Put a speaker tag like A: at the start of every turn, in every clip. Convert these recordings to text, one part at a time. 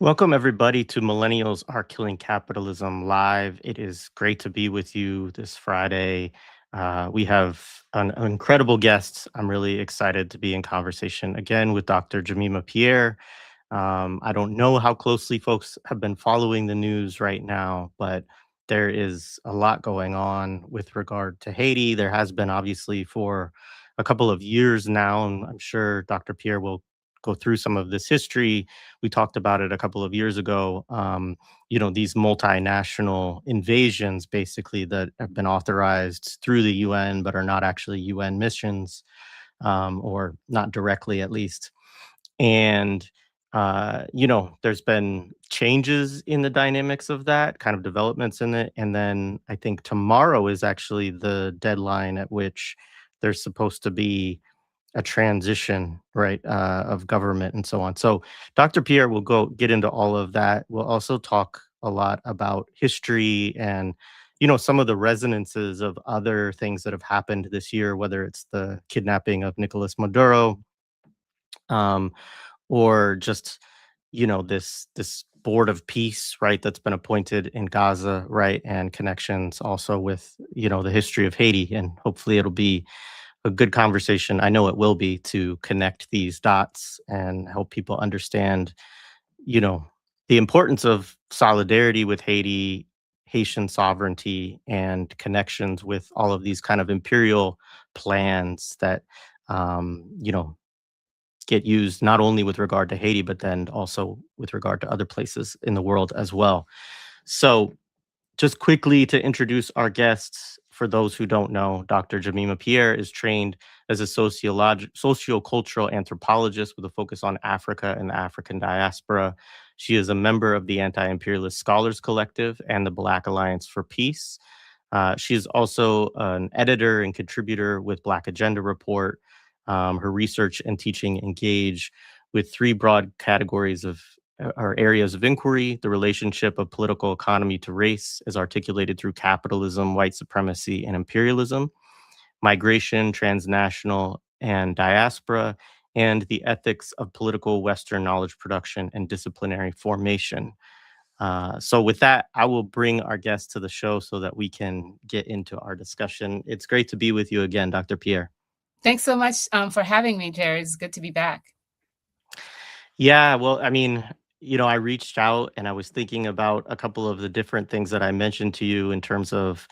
A: Welcome, everybody, to Millennials Are Killing Capitalism Live. It is great to be with you this Friday. We have an incredible guest. I'm really excited to be in conversation again with Dr. Jemima Pierre. I don't know how closely folks have been following the news right now, but there is a lot going on with regard to Haiti. There has been, obviously, for a couple of years now, and I'm sure Dr. Pierre will go through some of this history. We talked about it a couple of years ago. These multinational invasions, basically, that have been authorized through the UN but are not actually UN missions, or not directly, at least. And there's been changes in the dynamics of that, kind of developments in it. And then I think tomorrow is actually the deadline at which there's supposed to be a transition, right, of government and so on. So Dr. Pierre will go get into all of that. We'll also talk a lot about history and, some of the resonances of other things that have happened this year, whether it's the kidnapping of Nicolas Maduro, um, or just, this board of peace, right, that's been appointed in Gaza, right, and connections also with, the history of Haiti. And hopefully it'll be a good conversation. I know it will be, to connect these dots and help people understand, you know, the importance of solidarity with Haiti, Haitian sovereignty, and connections with all of these kind of imperial plans that, get used not only with regard to Haiti, but then also with regard to other places in the world as well. So, just quickly to introduce our guests, for those who don't know, Dr. Jemima Pierre is trained as a sociocultural anthropologist with a focus on Africa and the African diaspora. She is a member of the Anti-Imperialist Scholars Collective and the Black Alliance for Peace. She is also an editor and contributor with Black Agenda Report. Her research and teaching engage with three broad categories of or areas of inquiry: the relationship of political economy to race as articulated through capitalism, white supremacy, and imperialism; migration, transnational, and diaspora; and the ethics of political Western knowledge production and disciplinary formation. So with that, I will bring our guest to the show so that we can get into our discussion. It's great to be with you again, Dr. Pierre.
B: Thanks so much for having me, Jared. It's good to be back.
A: Yeah, well, I mean, I reached out and I was thinking about a couple of the different things that I mentioned to you in terms of,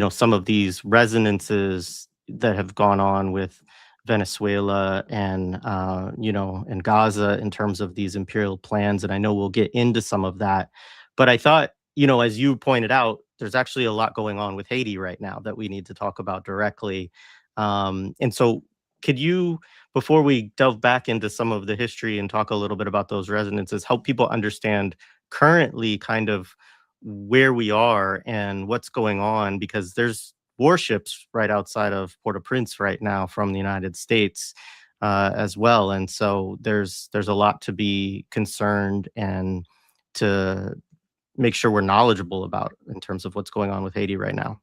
A: some of these resonances that have gone on with Venezuela and, and Gaza in terms of these imperial plans. And I know we'll get into some of that. But I thought, as you pointed out, there's actually a lot going on with Haiti right now that we need to talk about directly. And so could you, before we delve back into some of the history and talk a little bit about those resonances, help people understand currently kind of where we are and what's going on? Because there's warships right outside of Port-au-Prince right now from the United States, as well. And so there's a lot to be concerned and to make sure we're knowledgeable about in terms of what's going on with Haiti right now.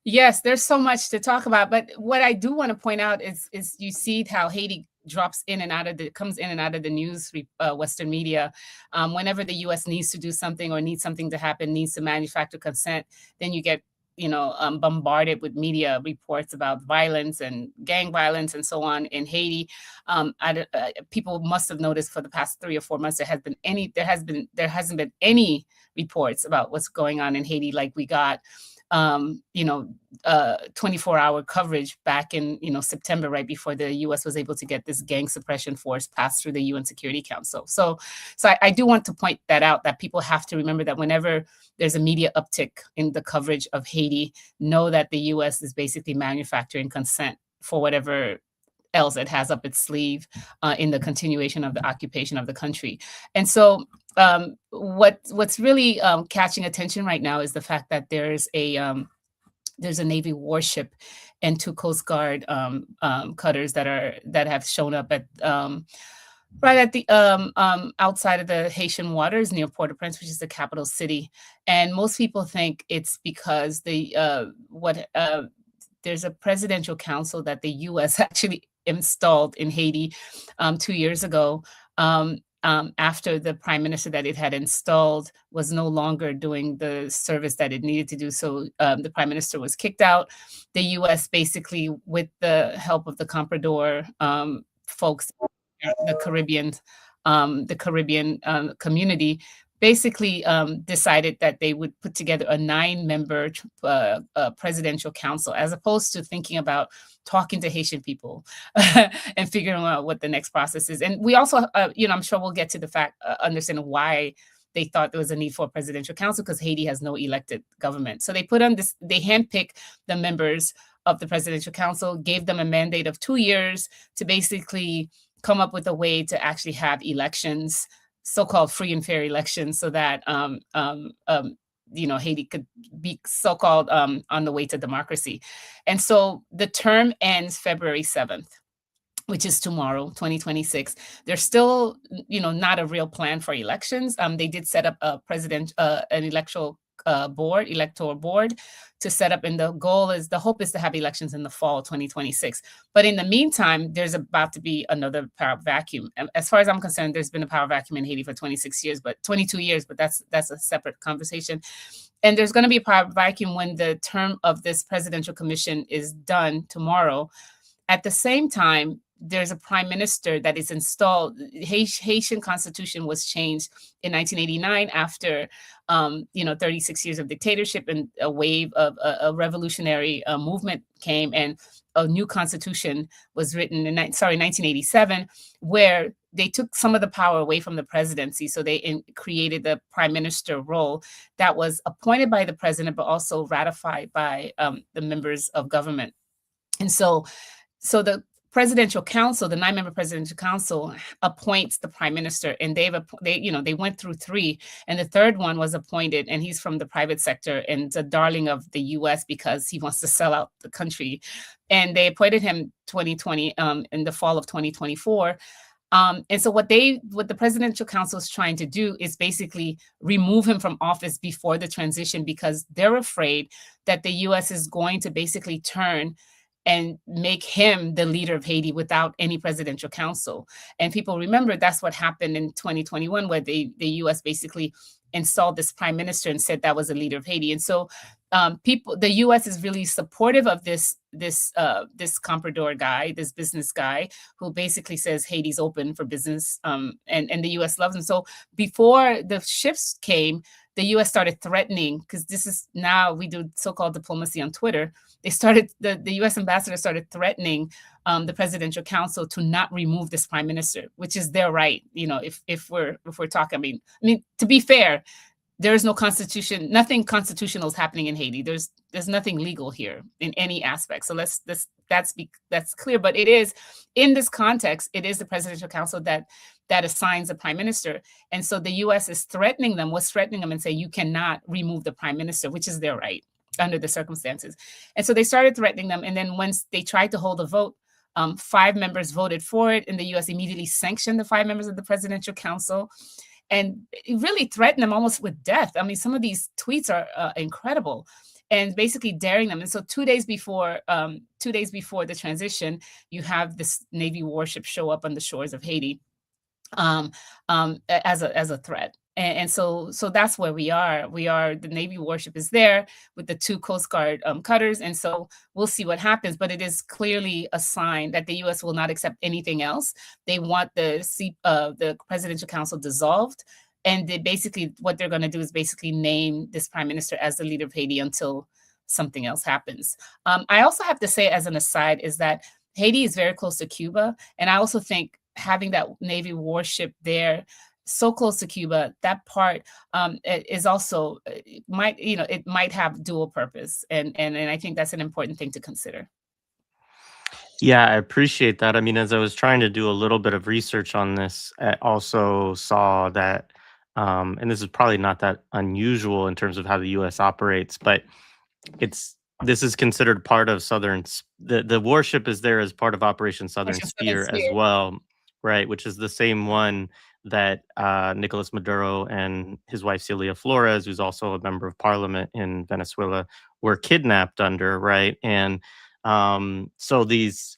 B: Yes, there's so much to talk about, but what I do want to point out is you see how Haiti drops in and out of the comes in and out of the news, Western media. Whenever the U.S. needs to do something or needs something to happen, needs to manufacture consent, then you get bombarded with media reports about violence and gang violence and so on in Haiti. People must have noticed for the past 3 or 4 months there hasn't been any reports about what's going on in Haiti like we got 24-hour coverage back in, September, right before the U.S. was able to get this gang suppression force passed through the UN Security Council. So I do want to point that out, that people have to remember that whenever there's a media uptick in the coverage of Haiti, know that the U.S. is basically manufacturing consent for whatever else it has up its sleeve in the continuation of the occupation of the country. And so what's really catching attention right now is the fact that there's a Navy warship and two Coast Guard cutters that have shown up at right at the outside of the Haitian waters near Port-au-Prince, which is the capital city. And most people think it's because there's a presidential council that the U.S. actually installed in Haiti 2 years ago. after the prime minister that it had installed was no longer doing the service that it needed to do. So the prime minister was kicked out. The US basically, with the help of the Comprador folks, the Caribbean community, basically decided that they would put together a 9-member presidential council, as opposed to thinking about talking to Haitian people and figuring out what the next process is. And we also, I'm sure we'll get to the fact, understanding why they thought there was a need for a presidential council, because Haiti has no elected government. So they put on this, they handpicked the members of the presidential council, gave them a mandate of 2 years to basically come up with a way to actually have elections, so-called free and fair elections, so that Haiti could be so-called on the way to democracy. And so the term ends February 7th, which is tomorrow, 2026. There's still, not a real plan for elections. They did set up an electoral board to set up, and the hope is to have elections in the fall 2026. But in the meantime, there's about to be another power vacuum. As far as I'm concerned, there's been a power vacuum in Haiti for 22 years, but that's a separate conversation. And there's going to be a power vacuum when the term of this presidential commission is done tomorrow. At the same time, there's a prime minister that is installed. Haitian constitution was changed in 1989 after 36 years of dictatorship, and a wave of a revolutionary movement came, and a new constitution was written in 1987, where they took some of the power away from the presidency. So they created the prime minister role that was appointed by the president, but also ratified by the members of government. And so the presidential council, the 9-member presidential council, appoints the prime minister, and they went through 3, and the third one was appointed, and he's from the private sector and it's a darling of the US because he wants to sell out the country. And they appointed him 2020 in the fall of 2024. And so what the presidential council is trying to do is basically remove him from office before the transition, because they're afraid that the US is going to basically turn and make him the leader of Haiti without any presidential council. And people remember that's what happened in 2021, where the US basically installed this prime minister and said that was the leader of Haiti. And so the US is really supportive of this comprador guy, this business guy, who basically says Haiti's open for business, and the US loves him. So before the shifts came, the US started threatening, because this is now we do so-called diplomacy on Twitter. The US ambassador started threatening the presidential council to not remove this prime minister, which is their right. If we're talking, I mean, to be fair, there is no constitution, nothing constitutional is happening in Haiti. There's nothing legal here in any aspect. So that's clear. But it is, in this context, it is the presidential council that assigns a prime minister. And so the US is threatening them, and say, you cannot remove the prime minister, which is their right under the circumstances. And so they started threatening them. And then once they tried to hold a vote, 5 members voted for it, and the US immediately sanctioned the 5 members of the presidential council. And it really threatened them almost with death. I mean, some of these tweets are incredible, and basically daring them. And so 2 days before the transition, you have this Navy warship show up on the shores of Haiti as a threat. And so that's where we are. The Navy warship is there with the 2 Coast Guard cutters. And so we'll see what happens. But it is clearly a sign that the US will not accept anything else. They want the presidential council dissolved. And what they're going to do is basically name this prime minister as the leader of Haiti until something else happens. I also have to say, as an aside, is that Haiti is very close to Cuba. And I also think having that Navy warship there so close to Cuba, that part is also it might have dual purpose, and I think that's an important thing to consider.
A: Yeah, I appreciate that. I mean, as I was trying to do a little bit of research on this, I also saw that, and this is probably not that unusual in terms of how the U.S. operates, but this is considered part of the warship is there as part of Operation Southern Spear as well, right? Which is the same one that Nicolas Maduro and his wife Celia Flores, who's also a member of parliament in Venezuela, were kidnapped under, right? And so it's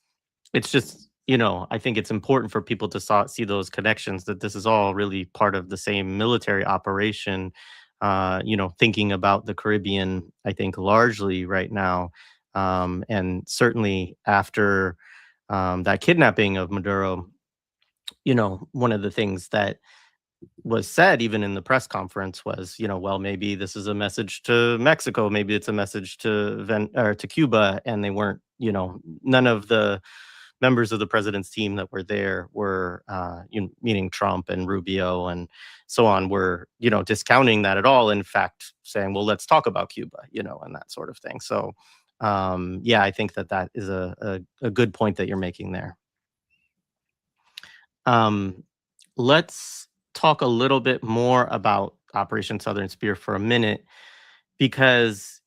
A: just, I think it's important for people to see those connections, that this is all really part of the same military operation. Thinking about the Caribbean, I think largely right now, and certainly after that kidnapping of Maduro, one of the things that was said even in the press conference was, well, maybe this is a message to Mexico, maybe it's a message to to Cuba, and they weren't, none of the members of the president's team that were there were, meaning Trump and Rubio and so on, were, discounting that at all. In fact, saying, well, let's talk about Cuba, and that sort of thing. So, yeah, I think that is a good point that you're making there. Let's talk a little bit more about Operation Southern Spear for a minute, because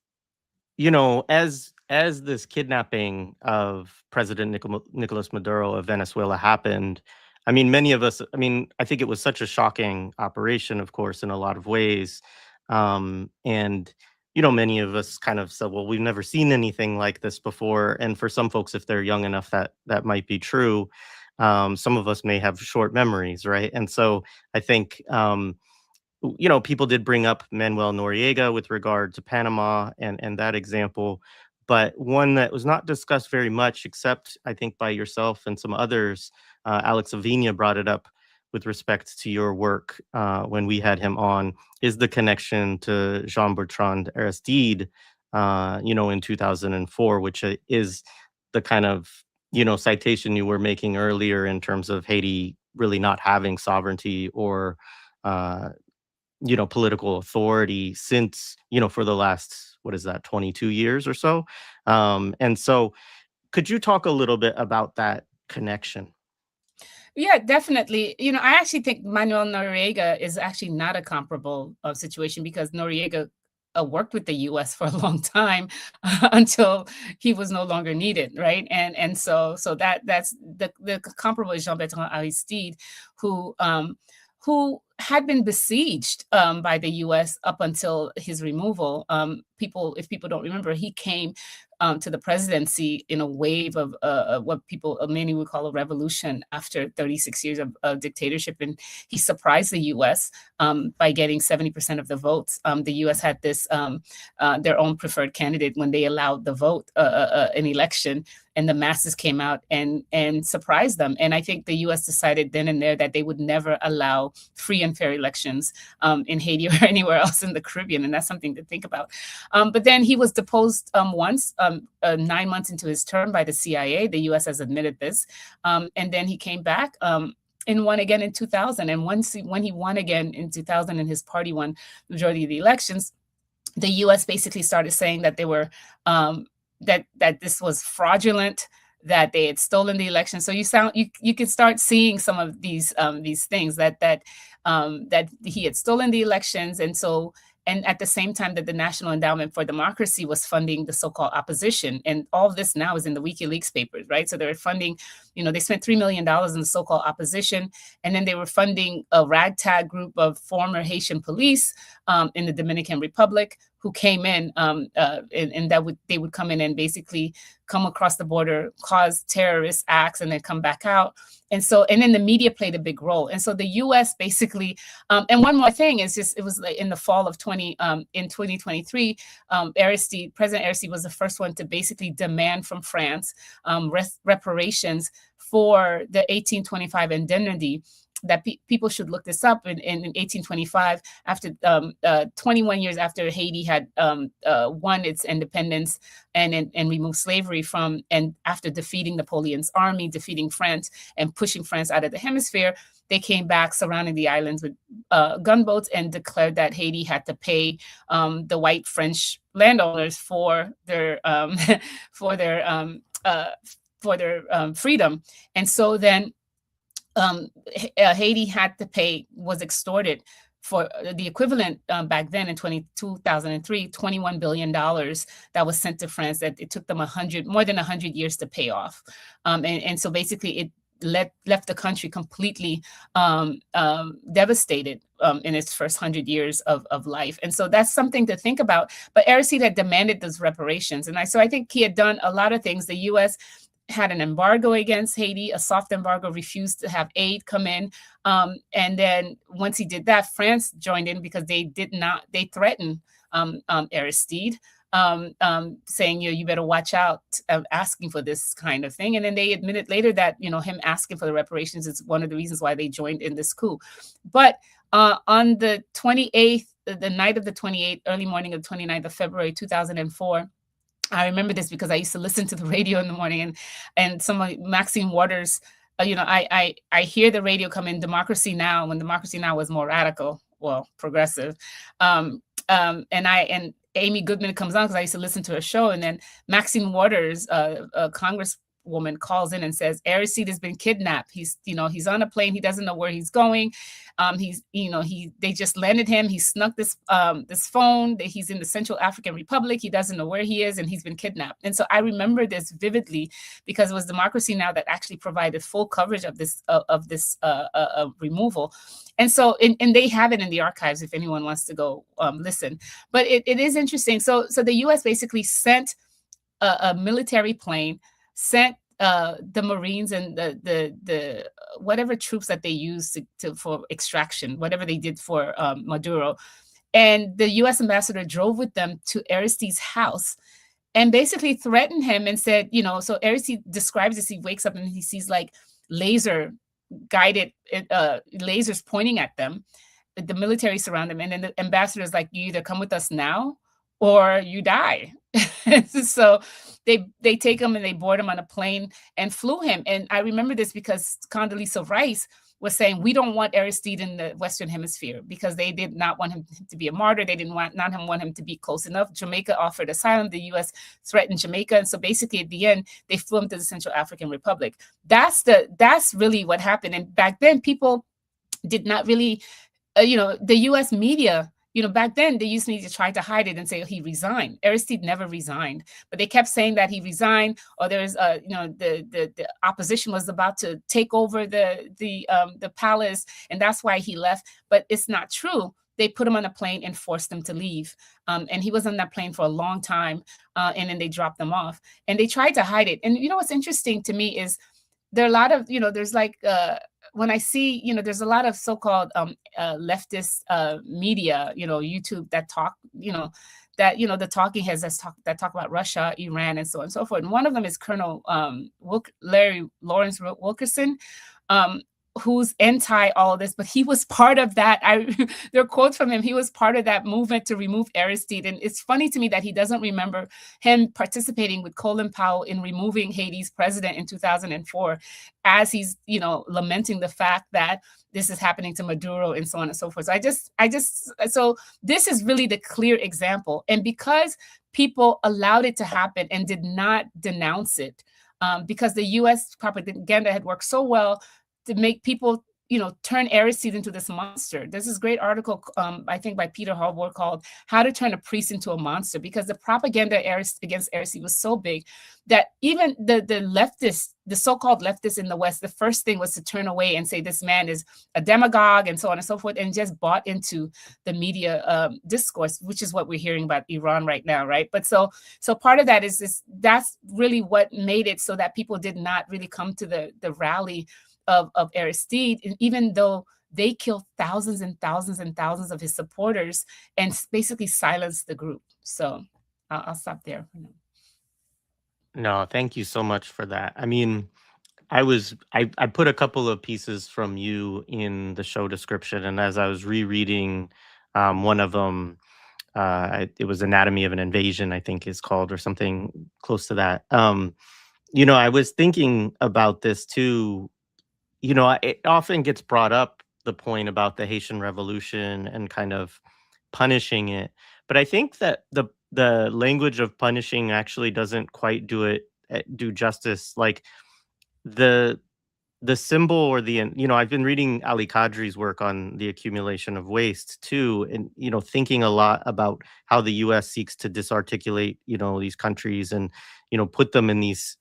A: as this kidnapping of President Nicolas Maduro of Venezuela happened, I mean, many of us, I think it was such a shocking operation, of course, in a lot of ways. And many of us kind of said, well, we've never seen anything like this before. And for some folks, if they're young enough, that might be true. Some of us may have short memories, right? And so I think people did bring up Manuel Noriega with regard to Panama and that example, but one that was not discussed very much, except I think by yourself and some others. Alex Avina brought it up with respect to your work when we had him on, is the connection to Jean-Bertrand Aristide, in 2004, which is the kind of, citation you were making earlier in terms of Haiti really not having sovereignty or political authority since, for the last, what is that, 22 years or so. And so could you talk a little bit about that connection?
B: Yeah, definitely. I actually think Manuel Noriega is actually not a comparable situation, because Noriega worked with the U.S. for a long time until he was no longer needed, right? And so that's the comparable is Jean-Bertrand Aristide, who had been besieged by the U.S. up until his removal. If people don't remember, he came to the presidency in a wave of what many would call a revolution after 36 years of dictatorship. And he surprised the U.S. By getting 70% of the votes. The U.S. had their own preferred candidate when they allowed the vote, an election, and the masses came out and surprised them. And I think the U.S. decided then and there that they would never allow free and fair elections in Haiti or anywhere else in the Caribbean. And that's something to think about. But then he was deposed once, 9 months into his term, by the CIA. The U.S. has admitted this. And then he came back and won again in 2000. And when he won again in 2000 and his party won the majority of the elections, the U.S. basically started saying that they were that this was fraudulent, that they had stolen the election. So you can start seeing some of these things that he had stolen the elections, and at the same time that the National Endowment for Democracy was funding the so-called opposition. And all of this now is in the WikiLeaks papers, right? So they were funding, they spent $3 million in the so-called opposition. And then they were funding a ragtag group of former Haitian police in the Dominican Republic who came in and they would come in and basically come across the border, cause terrorist acts, and then come back out. And then the media played a big role. And so the U.S. basically, and one more thing is it was like in the fall of 2023, President Aristide was the first one to basically demand from France reparations for the 1825 indemnity. That people should look this up. In 1825, after 21 years after Haiti had won its independence and removed slavery and after defeating Napoleon's army, defeating France and pushing France out of the hemisphere, they came back, surrounding the islands with gunboats, and declared that Haiti had to pay the white French landowners for their freedom. And so then Haiti was extorted for the equivalent back then in 2003, $21 billion that was sent to France, that it took them more than 100 years to pay off. And so basically it left the country completely devastated in its first 100 years of life. And so that's something to think about. But Aristide had demanded those reparations. So I think he had done a lot of things. The U.S. had an embargo against Haiti, a soft embargo, refused to have aid come in. And then once he did that, France joined in because they threatened Aristide, saying, you better watch out, asking for this kind of thing. And then they admitted later that, him asking for the reparations is one of the reasons why they joined in this coup. But on the 28th, the night of the 28th, early morning of 29th of February, 2004, I remember this because I used to listen to the radio in the morning, and some of Maxine Waters, I hear the radio come in, Democracy Now, when Democracy Now was more radical, well, progressive. And Amy Goodman comes on because I used to listen to her show, and then Maxine Waters, a congresswoman, calls in and says Aristide has been kidnapped. He's on a plane. He doesn't know where he's going. They just landed him. He snuck this phone that he's in the Central African Republic. He doesn't know where he is, and he's been kidnapped. And so I remember this vividly because it was Democracy Now that actually provided full coverage of this removal. And so, and they have it in the archives if anyone wants to go listen. But it is interesting. So the U.S. basically sent a military plane, sent the Marines and the whatever troops that they used for extraction, whatever they did for Maduro. And the U.S. ambassador drove with them to Aristide's house and basically threatened him and said, so Aristide describes this, he wakes up and he sees like laser guided lasers pointing at them. The military surround them. And then the ambassador is like, you either come with us now or you die. So they take him and they board him on a plane and flew him. And I remember this because Condoleezza Rice was saying, we don't want Aristide in the Western Hemisphere because they did not want him to be a martyr. They didn't want him to be close enough. Jamaica offered asylum. The U.S. threatened Jamaica. And so basically at the end, they flew him to the Central African Republic. That's really what happened. And back then, people did not really, the U.S. media, back then they used to try to hide it and say, he resigned. Aristide never resigned, but they kept saying that he resigned, or there's, the opposition was about to take over the palace, and that's why he left. But it's not true. They put him on a plane and forced him to leave. And he was on that plane for a long time, and then they dropped him off. And they tried to hide it. And what's interesting to me is there are a lot of, there's like, when I see, there's a lot of so-called leftist media, YouTube that talk, the talking heads that talk about Russia, Iran, and so on and so forth. And one of them is Colonel Larry Lawrence Wilkerson, who's anti all of this, but he was part of that. There are quotes from him. He was part of that movement to remove Aristide. And it's funny to me that he doesn't remember him participating with Colin Powell in removing Haiti's president in 2004, as he's, lamenting the fact that this is happening to Maduro and so on and so forth. So this is really the clear example. And because people allowed it to happen and did not denounce it, because the U.S. propaganda had worked so well to make people, turn Aristide into this monster. There's this great article, I think by Peter Hallward, called How to Turn a Priest into a Monster, because the propaganda against Aristide was so big that even the leftists, the so-called leftists in the West, the first thing was to turn away and say this man is a demagogue and so on and so forth, and just bought into the media discourse, which is what we're hearing about Iran right now, right? But so part of that is this, that's really what made it so that people did not really come to the rally of Aristide, and even though they killed thousands and thousands and thousands of his supporters and basically silenced the group. So I'll stop there.
A: No, thank you so much for that. I mean, I put a couple of pieces from you in the show description, and as I was rereading one of them, it was Anatomy of an Invasion, I think is called, or something close to that. I was thinking about this too. It often gets brought up, the point about the Haitian Revolution and kind of punishing it. But I think that the language of punishing actually doesn't quite do justice. Like the symbol, or I've been reading Ali Kadri's work on the accumulation of waste too, and thinking a lot about how the U.S. seeks to disarticulate these countries and put them in these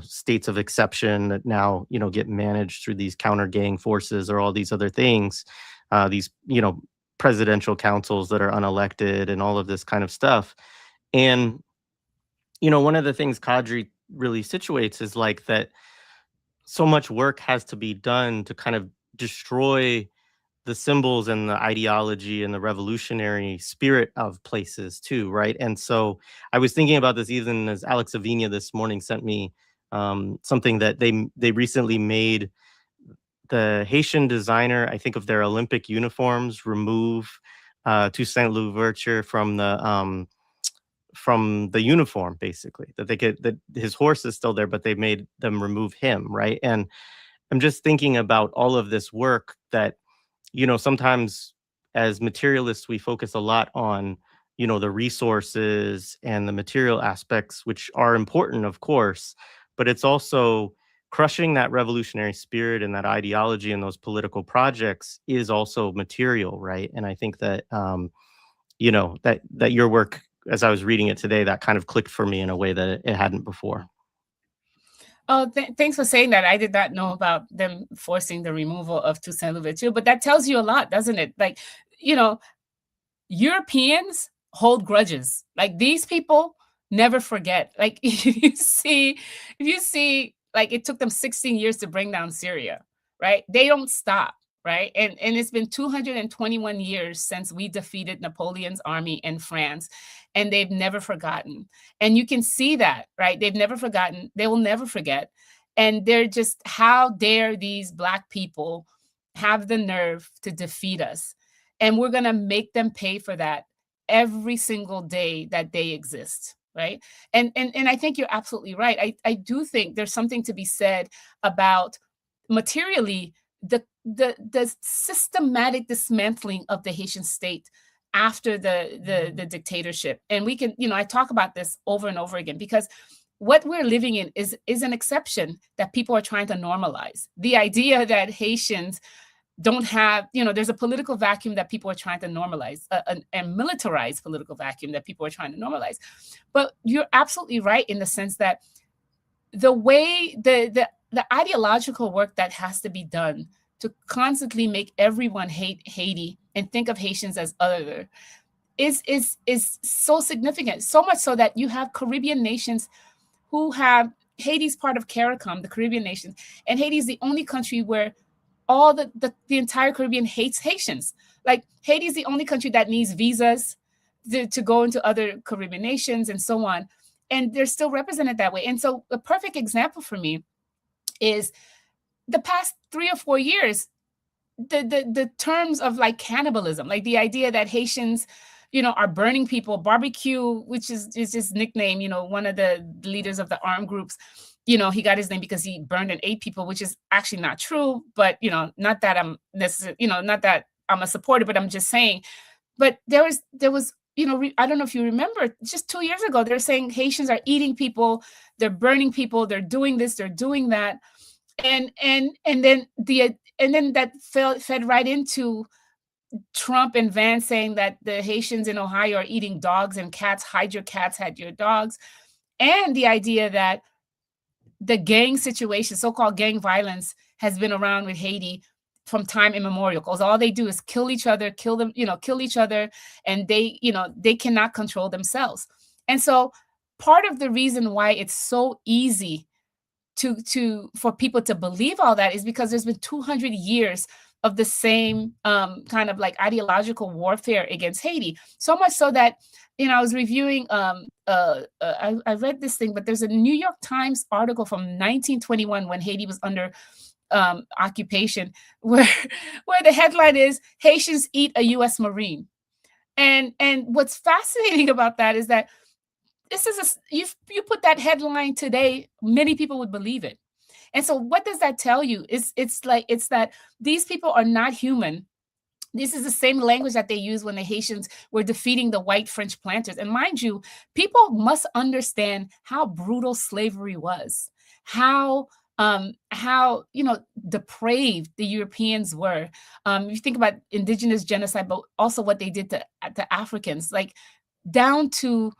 A: states of exception that now get managed through these counter gang forces or all these other things, these presidential councils that are unelected and all of this kind of stuff. And one of the things Kadri really situates is like that so much work has to be done to kind of destroy the symbols and the ideology and the revolutionary spirit of places too, right? And so I was thinking about this even as Alex Avina this morning sent me something that they recently made the Haitian designer, I think, of their Olympic uniforms remove Toussaint Louverture from the uniform, basically. That they could that his horse is still there, but they made them remove him, right? And I'm just thinking about all of this work that, sometimes as materialists, we focus a lot on, the resources and the material aspects, which are important, of course, but it's also crushing that revolutionary spirit and that ideology and those political projects is also material, right? And I think that, that your work, as I was reading it today, that kind of clicked for me in a way that it hadn't before.
B: Oh, thanks for saying that. I did not know about them forcing the removal of Toussaint Louverture, but that tells you a lot, doesn't it? Like, you know, Europeans hold grudges. Like these people never forget. Like if you see, like it took them 16 years to bring down Syria, right? They don't stop, right? And it's been 221 years since we defeated Napoleon's army in France, and they've never forgotten. And you can see that, right? They've never forgotten. They will never forget. And they're just, how dare these Black people have the nerve to defeat us? And we're going to make them pay for that every single day that they exist, right? And I think you're absolutely right. I do think there's something to be said about materially the systematic dismantling of the Haitian state after the dictatorship. And we can, I talk about this over and over again because what we're living in is an exception that people are trying to normalize. The idea that Haitians don't have, there's a political vacuum that people are trying to normalize, a militarized political vacuum that people are trying to normalize. But you're absolutely right in the sense that the way the ideological work that has to be done to constantly make everyone hate Haiti and think of Haitians as other is so significant, so much so that you have Caribbean nations who have, Haiti's part of CARICOM, the Caribbean nations, and Haiti is the only country where all the entire Caribbean hates Haitians. Like Haiti is the only country that needs visas to go into other Caribbean nations and so on. And they're still represented that way. And so a perfect example for me is the past 3 or 4 years, the terms of like cannibalism, like the idea that Haitians, are burning people, barbecue, which is his nickname, one of the leaders of the armed groups, he got his name because he burned and ate people, which is actually not true. But, not that I'm necessarily, not that I'm a supporter, but I'm just saying. But there was, I don't know if you remember, just 2 years ago, they're saying Haitians are eating people, they're burning people, they're doing this, they're doing that. And then that fed right into Trump and Vance saying that the Haitians in Ohio are eating dogs and cats, hide your cats, hide your dogs. And the idea that the gang situation, so-called gang violence, has been around with Haiti from time immemorial, because all they do is kill each other, kill each other, and they cannot control themselves. And so part of the reason why it's so easy for people to believe all that is because there's been 200 years of the same kind of like ideological warfare against Haiti. So much so that, I was reviewing, I read this thing, but there's a New York Times article from 1921 when Haiti was under occupation, where the headline is Haitians eat a US Marine. And what's fascinating about that is that this is you put that headline today, many people would believe it. And so what does that tell you? It's that these people are not human. This is the same language that they used when the Haitians were defeating the white French planters. And mind you, people must understand how brutal slavery was, how depraved the Europeans were. You think about indigenous genocide, but also what they did to Africans, like down to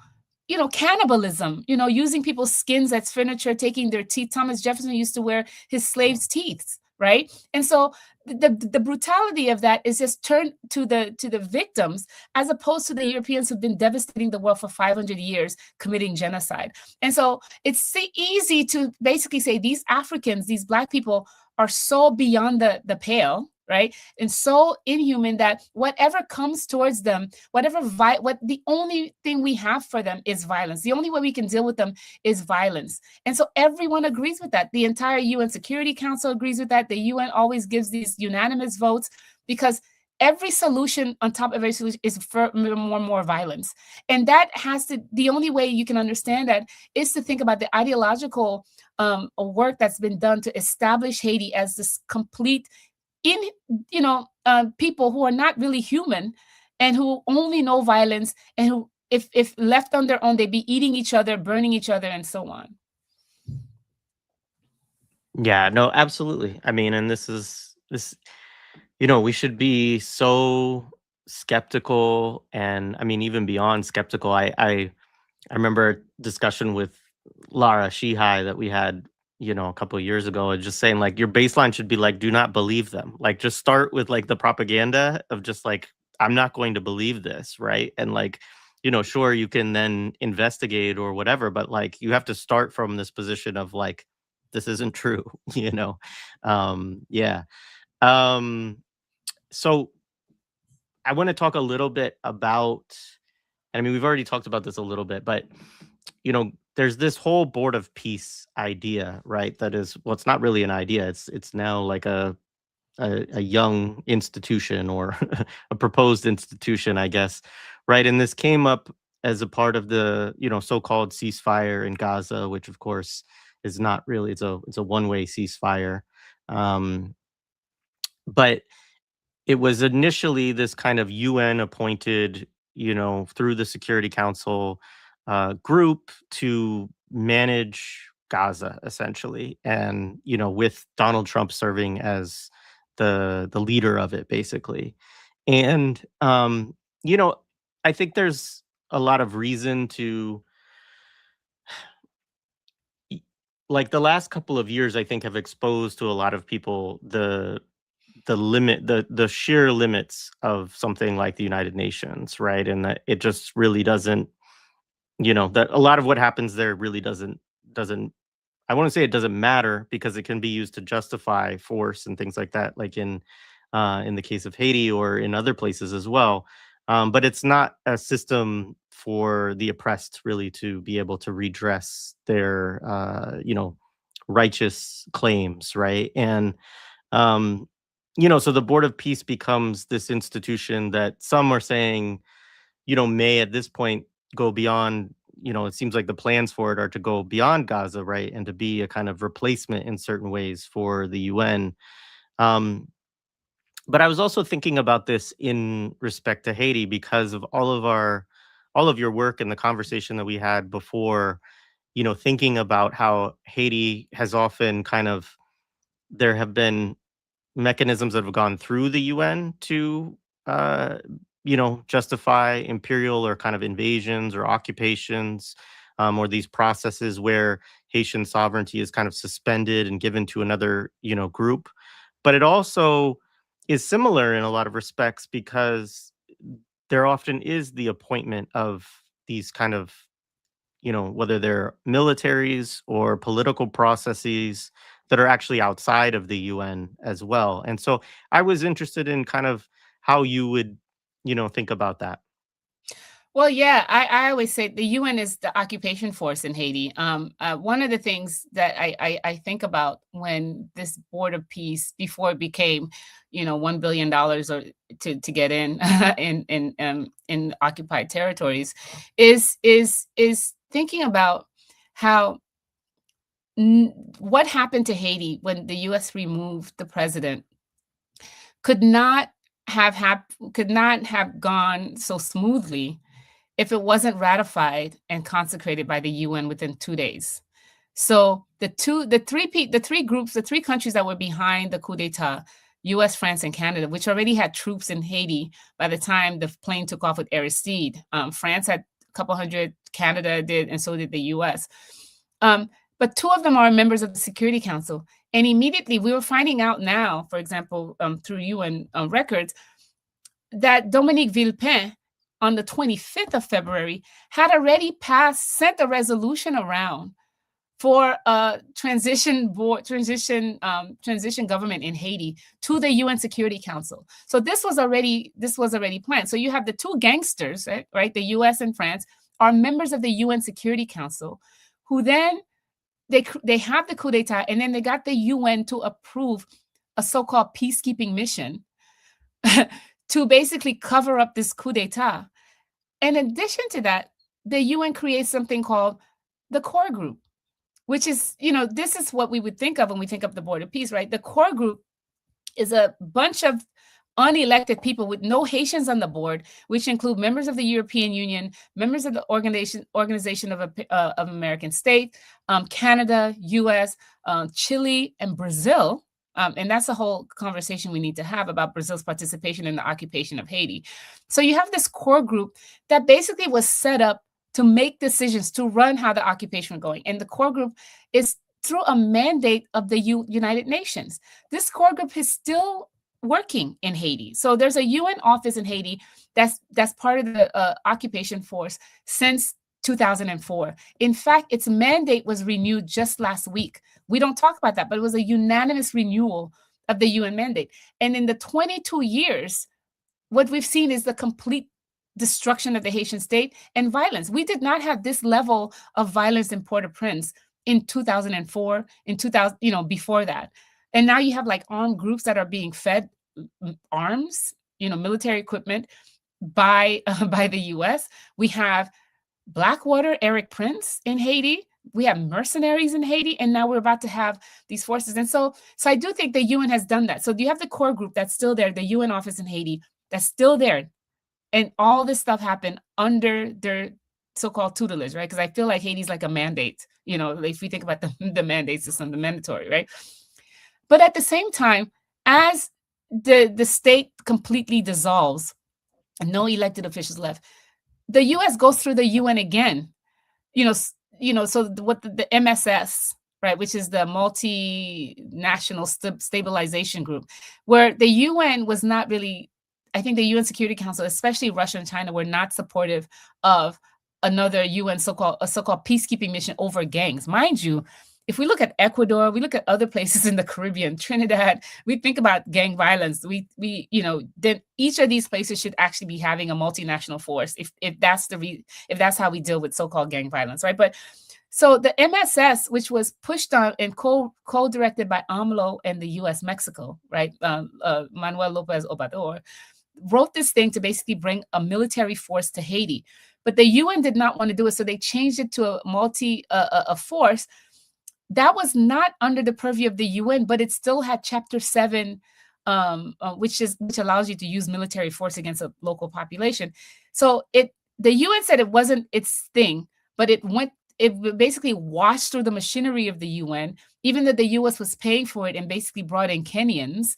B: cannibalism, using people's skins as furniture, taking their teeth. Thomas Jefferson used to wear his slaves' teeth, right? And so the brutality of that is just turned to the victims, as opposed to the Europeans who've been devastating the world for 500 years, committing genocide. And so it's easy to basically say these Africans, these Black people, are so beyond the pale, right? And so inhuman that whatever comes towards them, what the only thing we have for them is violence. The only way we can deal with them is violence. And so everyone agrees with that. The entire UN Security Council agrees with that. The UN always gives these unanimous votes, because every solution on top of every solution is for more violence. And that the only way you can understand that is to think about the ideological work that's been done to establish Haiti as this complete people who are not really human, and who only know violence, and who, if left on their own, they'd be eating each other, burning each other, and so on.
A: Yeah, no, absolutely. I mean, and this, we should be so skeptical, and I mean, even beyond skeptical. I remember a discussion with Lara Shihai that we had, a couple of years ago, and just saying, like, your baseline should be like, do not believe them. Like, just start with like the propaganda of just like, I'm not going to believe this, right? And like, sure, you can then investigate or whatever, but like, you have to start from this position of like, this isn't true, Yeah. Um, so I want to talk a little bit about, I mean, we've already talked about this a little bit, but there's this whole board of peace idea, right? That is, well, it's not really an idea. It's now like a young institution, or a proposed institution, I guess, right? And this came up as a part of the so-called ceasefire in Gaza, which of course is not really. It's a one-way ceasefire, um, but it was initially this kind of UN appointed, through the Security Council group to manage Gaza, essentially, and with Donald Trump serving as the leader of it, basically. And you know, I think there's a lot of reason to, like, the last couple of years, I think, have exposed to a lot of people the sheer limits of something like the United Nations, right? And that it just really doesn't, that a lot of what happens there really doesn't I want to say it doesn't matter, because it can be used to justify force and things like that, like in the case of Haiti or in other places as well. But it's not a system for the oppressed really to be able to redress their righteous claims, right? And um, so the Board of Peace becomes this institution that some are saying, may at this point go beyond, it seems like the plans for it are to go beyond Gaza, right? And to be a kind of replacement in certain ways for the UN. Um, but I was also thinking about this in respect to Haiti, because of all of your work and the conversation that we had before, thinking about how Haiti has often kind of, there have been mechanisms that have gone through the UN to, uh, justify imperial or kind of invasions or occupations, or these processes where Haitian sovereignty is kind of suspended and given to another, group. But it also is similar in a lot of respects, because there often is the appointment of these kind of, whether they're militaries or political processes that are actually outside of the UN as well. And so I was interested in kind of how you would, think about that.
B: Well, yeah, I always say the UN is the occupation force in Haiti. One of the things that I think about when this Board of Peace, before it became, $1 billion or to get in in occupied territories, is thinking about how what happened to Haiti when the U.S. removed the president could not could not have gone so smoothly if it wasn't ratified and consecrated by the UN within 2 days. So the three countries that were behind the coup d'etat, US, France, and Canada, which already had troops in Haiti by the time the plane took off with Aristide. France had a couple hundred, Canada did, and so did the US. But two of them are members of the Security Council. And immediately we were finding out now, for example, through UN records, that Dominique Villepin on the 25th of February had already sent a resolution around for a transition government in Haiti to the UN Security Council. So this was already planned. So you have the two gangsters, right? The US and France are members of the UN Security Council, who then they have the coup d'etat, and then they got the UN to approve a so-called peacekeeping mission to basically cover up this coup d'etat. In addition to that, the UN creates something called the core group, which is, this is what we would think of when we think of the board of peace, right? The core group is a bunch of unelected people with no Haitians on the board, which include members of the European Union, members of the Organization of American States, Canada, US, Chile, and Brazil. And that's a whole conversation we need to have about Brazil's participation in the occupation of Haiti. So you have this core group that basically was set up to make decisions, to run how the occupation was going. And the core group is through a mandate of the United Nations. This core group is still working in Haiti. So there's a UN office in Haiti that's part of the occupation force since 2004. In fact, its mandate was renewed just last week. We don't talk about that, but it was a unanimous renewal of the UN mandate. And in the 22 years, what we've seen is the complete destruction of the Haitian state and violence. We did not have this level of violence in Port-au-Prince in 2004, in 2000, before that. And now you have like armed groups that are being fed arms, military equipment by the US. We have Blackwater, Eric Prince in Haiti. We have mercenaries in Haiti, and now we're about to have these forces. And so I do think the UN has done that. So you have the core group that's still there, the UN office in Haiti, that's still there. And all this stuff happened under their so-called tutelage, right? Because I feel like Haiti's like a mandate, if we think about the mandate system, the mandatory, right? But at the same time, as the state completely dissolves and no elected officials left, the US goes through the UN again, so what the MSS, right, which is the multinational stabilization group, where the UN was not really, I think the UN Security Council, especially Russia and China, were not supportive of another UN so-called peacekeeping mission over gangs. Mind you, if we look at Ecuador, we look at other places in the Caribbean, Trinidad, we think about gang violence. Then each of these places should actually be having a multinational force if that's how we deal with so-called gang violence, right? But so the MSS, which was pushed on and co-directed by AMLO and the U.S. Mexico, right? Manuel Lopez Obrador, wrote this thing to basically bring a military force to Haiti. But the UN did not want to do it, so they changed it to a force that was not under the purview of the UN, but it still had Chapter 7, which allows you to use military force against a local population. So the UN said it wasn't its thing, but it basically washed through the machinery of the UN, even though the US was paying for it and basically brought in Kenyans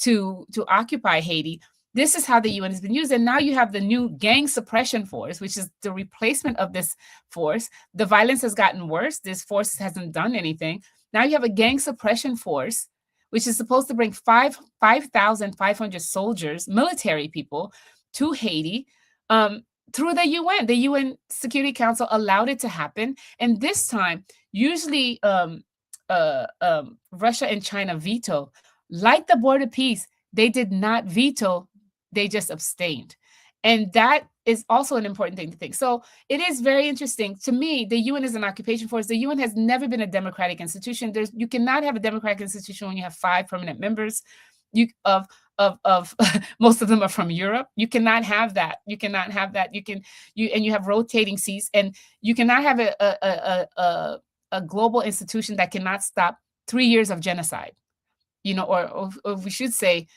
B: to occupy Haiti. This is how the UN has been used. And now you have the new gang suppression force, which is the replacement of this force. The violence has gotten worse. This force hasn't done anything. Now you have a gang suppression force, which is supposed to bring 5,500 soldiers, military people, to Haiti through the UN. The UN Security Council allowed it to happen. And this time, usually Russia and China veto. Like the Board of Peace, they did not veto. They just abstained. And that is also an important thing to think. So it is very interesting. To me, the UN is an occupation force. The UN has never been a democratic institution. You cannot have a democratic institution when you have 5 permanent members of most of them are from Europe. You cannot have that. You cannot have that. And you have rotating seats, and you cannot have a global institution that cannot stop 3 years of genocide, or we should say,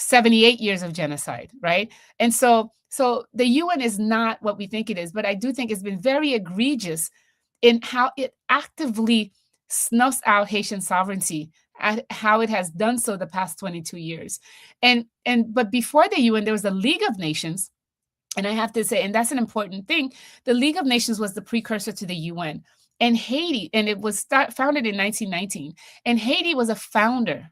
B: 78 years of genocide, right? And so the UN is not what we think it is, but I do think it's been very egregious in how it actively snuffs out Haitian sovereignty, how it has done so the past 22 years. But before the UN, there was the League of Nations. And I have to say, and that's an important thing, the League of Nations was the precursor to the UN. And Haiti, and it was founded in 1919. And Haiti was a founder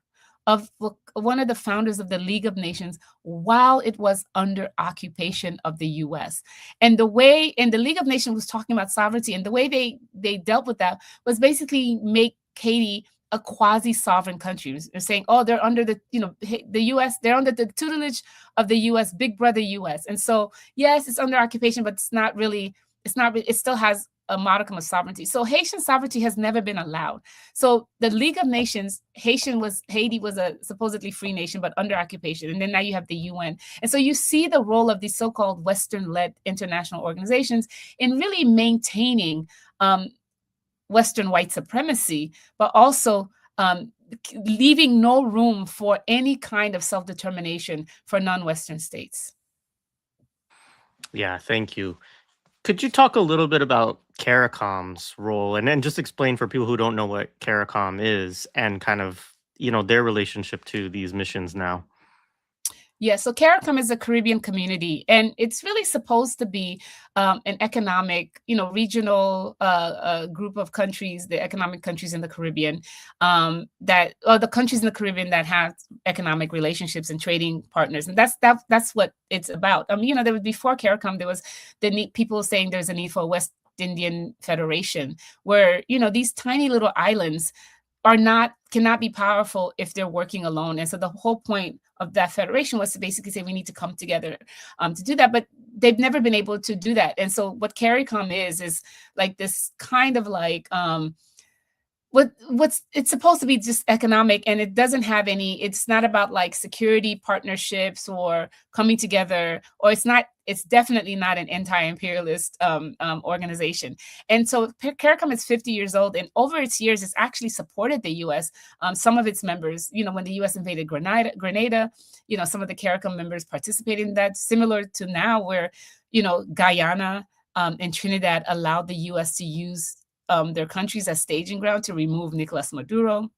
B: of one of the founders of the League of Nations while it was under occupation of the US. And the way, and the League of Nations was talking about sovereignty, and the way they dealt with that was basically make Haiti a quasi-sovereign country. They're saying, oh, they're under the, the US, they're under the tutelage of the US, big brother US. And so, yes, it's under occupation, but it still has a modicum of sovereignty. So Haitian sovereignty has never been allowed. So the League of Nations, Haiti was a supposedly free nation, but under occupation. And then now you have the UN. And so you see the role of these so-called Western-led international organizations in really maintaining Western white supremacy, but also leaving no room for any kind of self-determination for non-Western states.
A: Yeah, thank you. Could you talk a little bit about CARICOM's role, and then just explain for people who don't know what CARICOM is and kind of, their relationship to these missions now?
B: Yeah, so CARICOM is a Caribbean community, and it's really supposed to be an economic, regional group of countries, the economic countries in the Caribbean, the countries in the Caribbean that have economic relationships and trading partners, and that's what it's about. There was, before CARICOM, there was the need, people saying there's a need for a West Indian Federation, where these tiny little islands cannot be powerful if they're working alone. And so the whole point of that federation was to basically say we need to come together to do that, but they've never been able to do that. And so what CARICOM is like this kind of like it's supposed to be just economic, and it doesn't have it's not about like security partnerships or coming together, or it's definitely not an anti-imperialist organization. And so CARICOM is 50 years old, and over its years, it's actually supported the U.S. Some of its members, when the U.S. invaded Grenada, some of the CARICOM members participated in that, similar to now where, Guyana and Trinidad allowed the U.S. to use their countries as staging ground to remove Nicolas Maduro.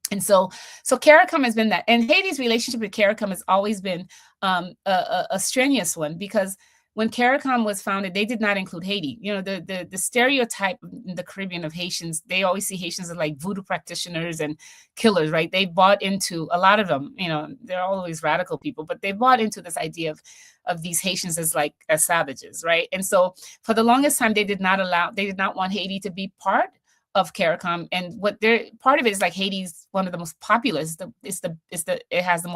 B: And so CARICOM has been that. And Haiti's relationship with CARICOM has always been a strenuous one, because when CARICOM was founded, they did not include Haiti. The stereotype in the Caribbean of Haitians, they always see Haitians as like voodoo practitioners and killers, right? They bought into, a lot of them, they're always radical people, but they bought into this idea of these Haitians as savages, right? And so for the longest time, they did not want Haiti to be part of CARICOM. And part of it is like Haiti's one of the most populous. It has the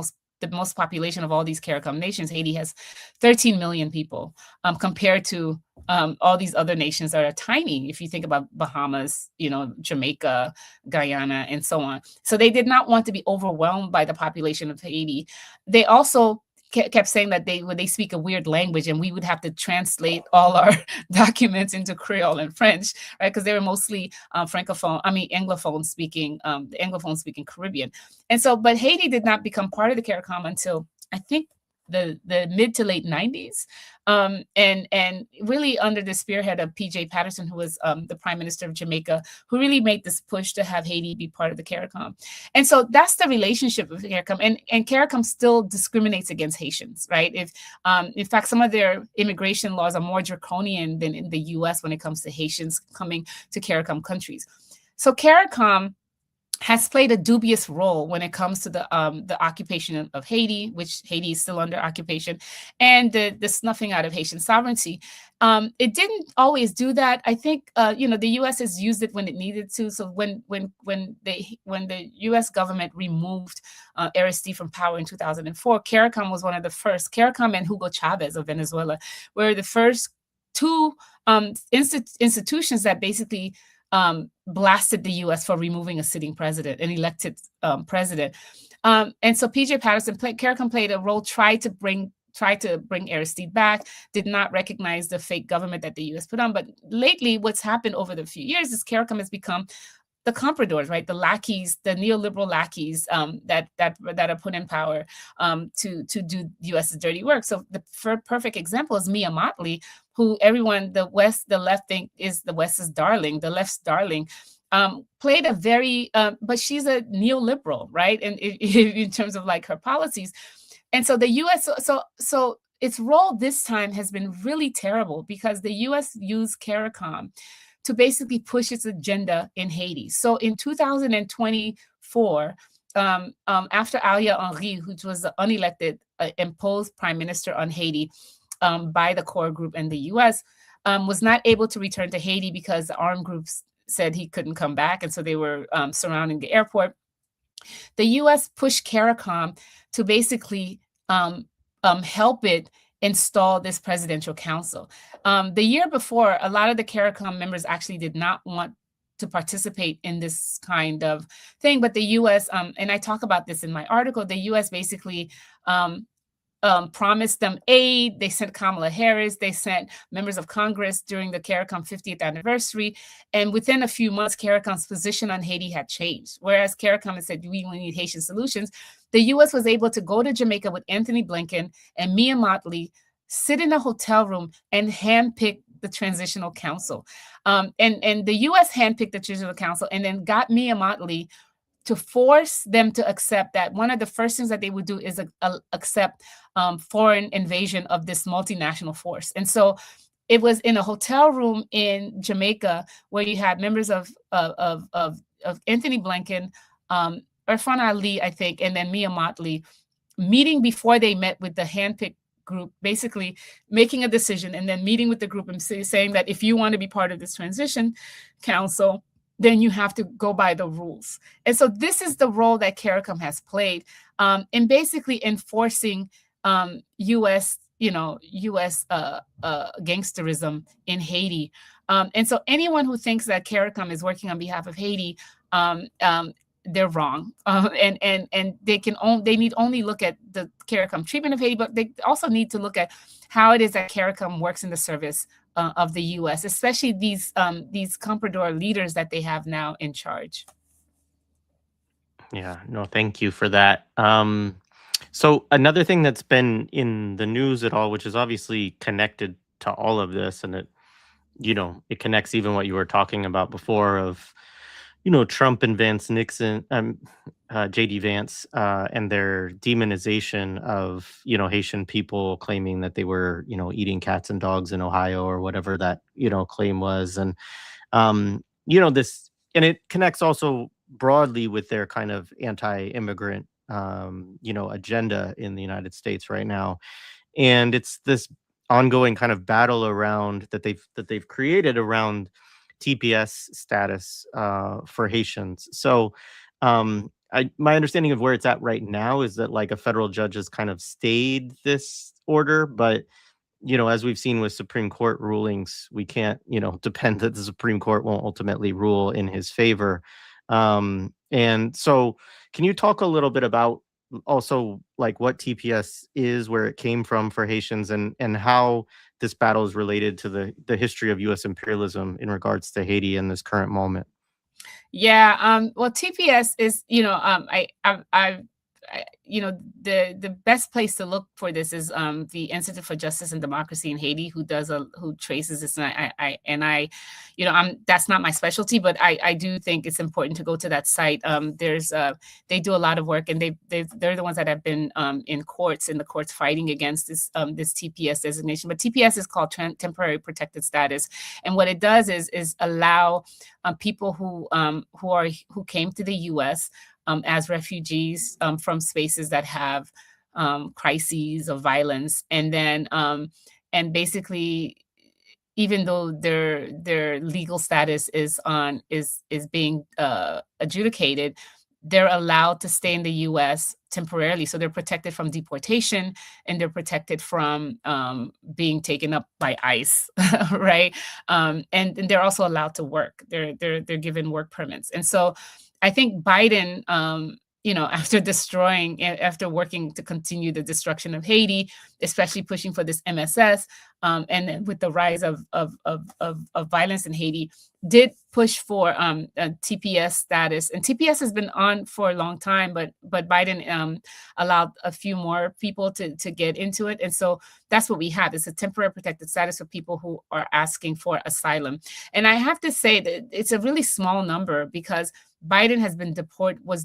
B: most population of all these CARICOM nations. Haiti has 13 million people, compared to all these other nations that are tiny. If you think about Bahamas, Jamaica, Guyana, and so on. So they did not want to be overwhelmed by the population of Haiti. They also kept saying that they speak a weird language, and we would have to translate all our documents into Creole and French, right? Because they were mostly Anglophone speaking, the Anglophone speaking Caribbean. And so, but Haiti did not become part of the CARICOM until I think the mid to late 90s, and really under the spearhead of PJ Patterson, who was the Prime Minister of Jamaica, who really made this push to have Haiti be part of the CARICOM. And so that's the relationship with CARICOM, and CARICOM still discriminates against Haitians, right? If in fact, some of their immigration laws are more draconian than in the US when it comes to Haitians coming to CARICOM countries. So CARICOM has played a dubious role when it comes to the occupation of Haiti, which Haiti is still under occupation, and the snuffing out of Haitian sovereignty. It didn't always do that. I think the U.S. has used it when it needed to. So when the U.S. government removed Aristide from power in 2004, CARICOM was one of the first. CARICOM and Hugo Chavez of Venezuela were the first two institutions that basically blasted the U.S. for removing a sitting president, an elected president. And so PJ Patterson, CARICOM played a role, tried to bring Aristide back, did not recognize the fake government that the U.S. put on. But lately, what's happened over the few years is CARICOM has become the compradors, right? The lackeys, the neoliberal lackeys that are put in power to do U.S.'s dirty work. So the perfect example is Mia Mottley, who the left think is the West's darling, the left's darling. Played a very, but she's a neoliberal, right? And in terms of like her policies. And so the U.S., so its role this time has been really terrible, because the U.S. used CARICOM to basically push its agenda in Haiti. So in 2024, after Ariel Henry, which was the unelected, imposed prime minister on Haiti by the core group in the US, was not able to return to Haiti because the armed groups said he couldn't come back. And so they were surrounding the airport. The US pushed CARICOM to basically help it install this presidential council. The year before, a lot of the CARICOM members actually did not want to participate in this kind of thing, but the US, and I talk about this in my article, the US basically promised them aid. They sent Kamala Harris. They sent members of Congress during the CARICOM 50th anniversary. And within a few months, CARICOM's position on Haiti had changed. Whereas CARICOM had said, we need Haitian solutions, the US was able to go to Jamaica with Anthony Blinken and Mia Mottley, sit in a hotel room and handpick the transitional council. And the US handpicked the transitional council and then got Mia Mottley to force them to accept that one of the first things that they would do is accept foreign invasion of this multinational force. And so it was in a hotel room in Jamaica where you had members of Anthony Blinken, Irfan Ali, I think, and then Mia Mottley meeting before they met with the handpicked group, basically making a decision and then meeting with the group and saying that if you want to be part of this transition council, then you have to go by the rules. And so this is the role that CARICOM has played in basically enforcing U.S. Gangsterism in Haiti. And so anyone who thinks that CARICOM is working on behalf of Haiti, they're wrong. And they need only look at the CARICOM treatment of Haiti, but they also need to look at how it is that CARICOM works in the service of the U.S., especially these comprador leaders that they have now in charge.
A: Yeah, no, thank you for that. So another thing that's been in the news at all, which is obviously connected to all of this, and it connects even what you were talking about before of, Trump and JD Vance, and their demonization of, Haitian people, claiming that they were, eating cats and dogs in Ohio or whatever that, claim was. And, this, and it connects also broadly with their kind of anti-immigrant, agenda in the United States right now. And it's this ongoing kind of battle around that they've created around TPS status for Haitians. So my understanding of where it's at right now is that like a federal judge has kind of stayed this order, but as we've seen with Supreme Court rulings, we can't depend that the Supreme Court won't ultimately rule in his favor. And so can you talk a little bit about also like what TPS is, where it came from for Haitians, and how this battle is related to the history of US imperialism in regards to Haiti in this current moment?
B: Yeah. Well, TPS is, the best place to look for this is the Institute for Justice and Democracy in Haiti, who traces this, and that's not my specialty, but I do think it's important to go to that site. They do a lot of work, and they're the ones that have been in the courts fighting against this TPS designation. But TPS is called temporary protected status, and what it does is allow people who came to the U.S. As refugees from spaces that have crises of violence, and then and basically, even though their legal status is being adjudicated, they're allowed to stay in the U.S. temporarily. So they're protected from deportation, and they're protected from being taken up by ICE, right? And they're also allowed to work. They're given work permits, and so I think Biden, after working to continue the destruction of Haiti, especially pushing for this MSS, and then with the rise of violence in Haiti, did push for a TPS status. And TPS has been on for a long time, but Biden allowed a few more people to get into it. And so that's what we have. It's a temporary protected status for people who are asking for asylum. And I have to say that it's a really small number, because Biden deported 1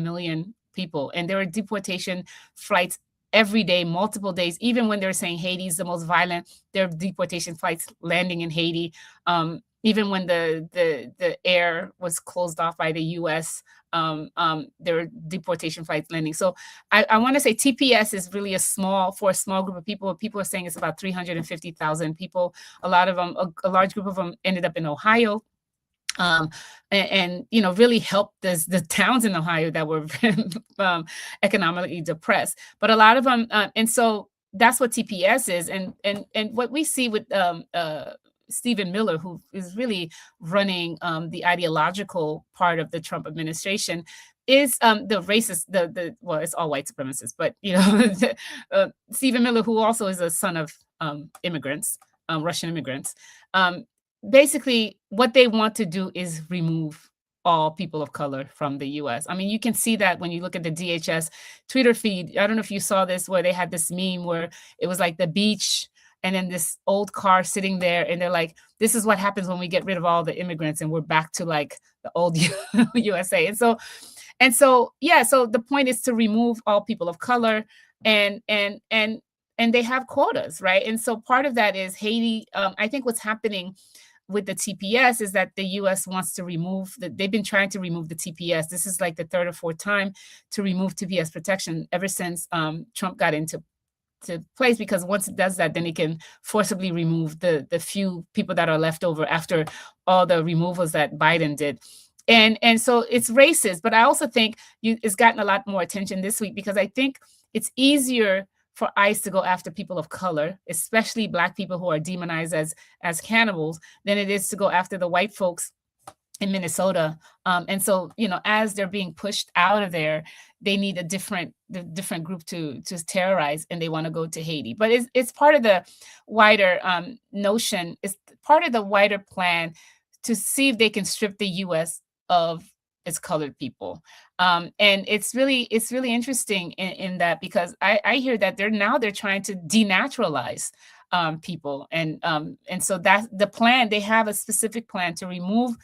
B: million people, and there were deportation flights every day, multiple days, even when they're saying Haiti is the most violent, there are deportation flights landing in Haiti. Even when the air was closed off by the US, there were deportation flights landing. So I want to say TPS is really for a small group of people. People are saying it's about 350,000 people. A lot of them, a large group of them ended up in Ohio. And really helped the towns in Ohio that were economically depressed. But a lot of them, and so that's what TPS is, and what we see with Stephen Miller, who is really running the ideological part of the Trump administration, is the racist, well, it's all white supremacists, but Stephen Miller, who also is a son of immigrants, Russian immigrants. Basically, what they want to do is remove all people of color from the US. I mean, you can see that when you look at the DHS Twitter feed. I don't know if you saw this, where they had this meme where it was like the beach and then this old car sitting there, and they're like, this is what happens when we get rid of all the immigrants and we're back to like the old USA. And so yeah, so the point is to remove all people of color, and they have quotas, right? And so part of that is Haiti. I think what's happening with the TPS is that the US wants to remove they've been trying to remove the TPS. This is like the third or fourth time to remove TPS protection ever since Trump got into place, because once it does that, then it can forcibly remove the few people that are left over after all the removals that Biden did. And so it's racist, but I also think it's gotten a lot more attention this week, because I think it's easier for ICE to go after people of color, especially Black people who are demonized as cannibals, than it is to go after the white folks in Minnesota. And so, as they're being pushed out of there, they need a different group to terrorize, and they want to go to Haiti. But it's part of the wider notion, it's part of the wider plan to see if they can strip the US of its colored people. And it's really interesting in that, because I hear that they're trying to denaturalize people. And so that's the plan. They have a specific plan to remove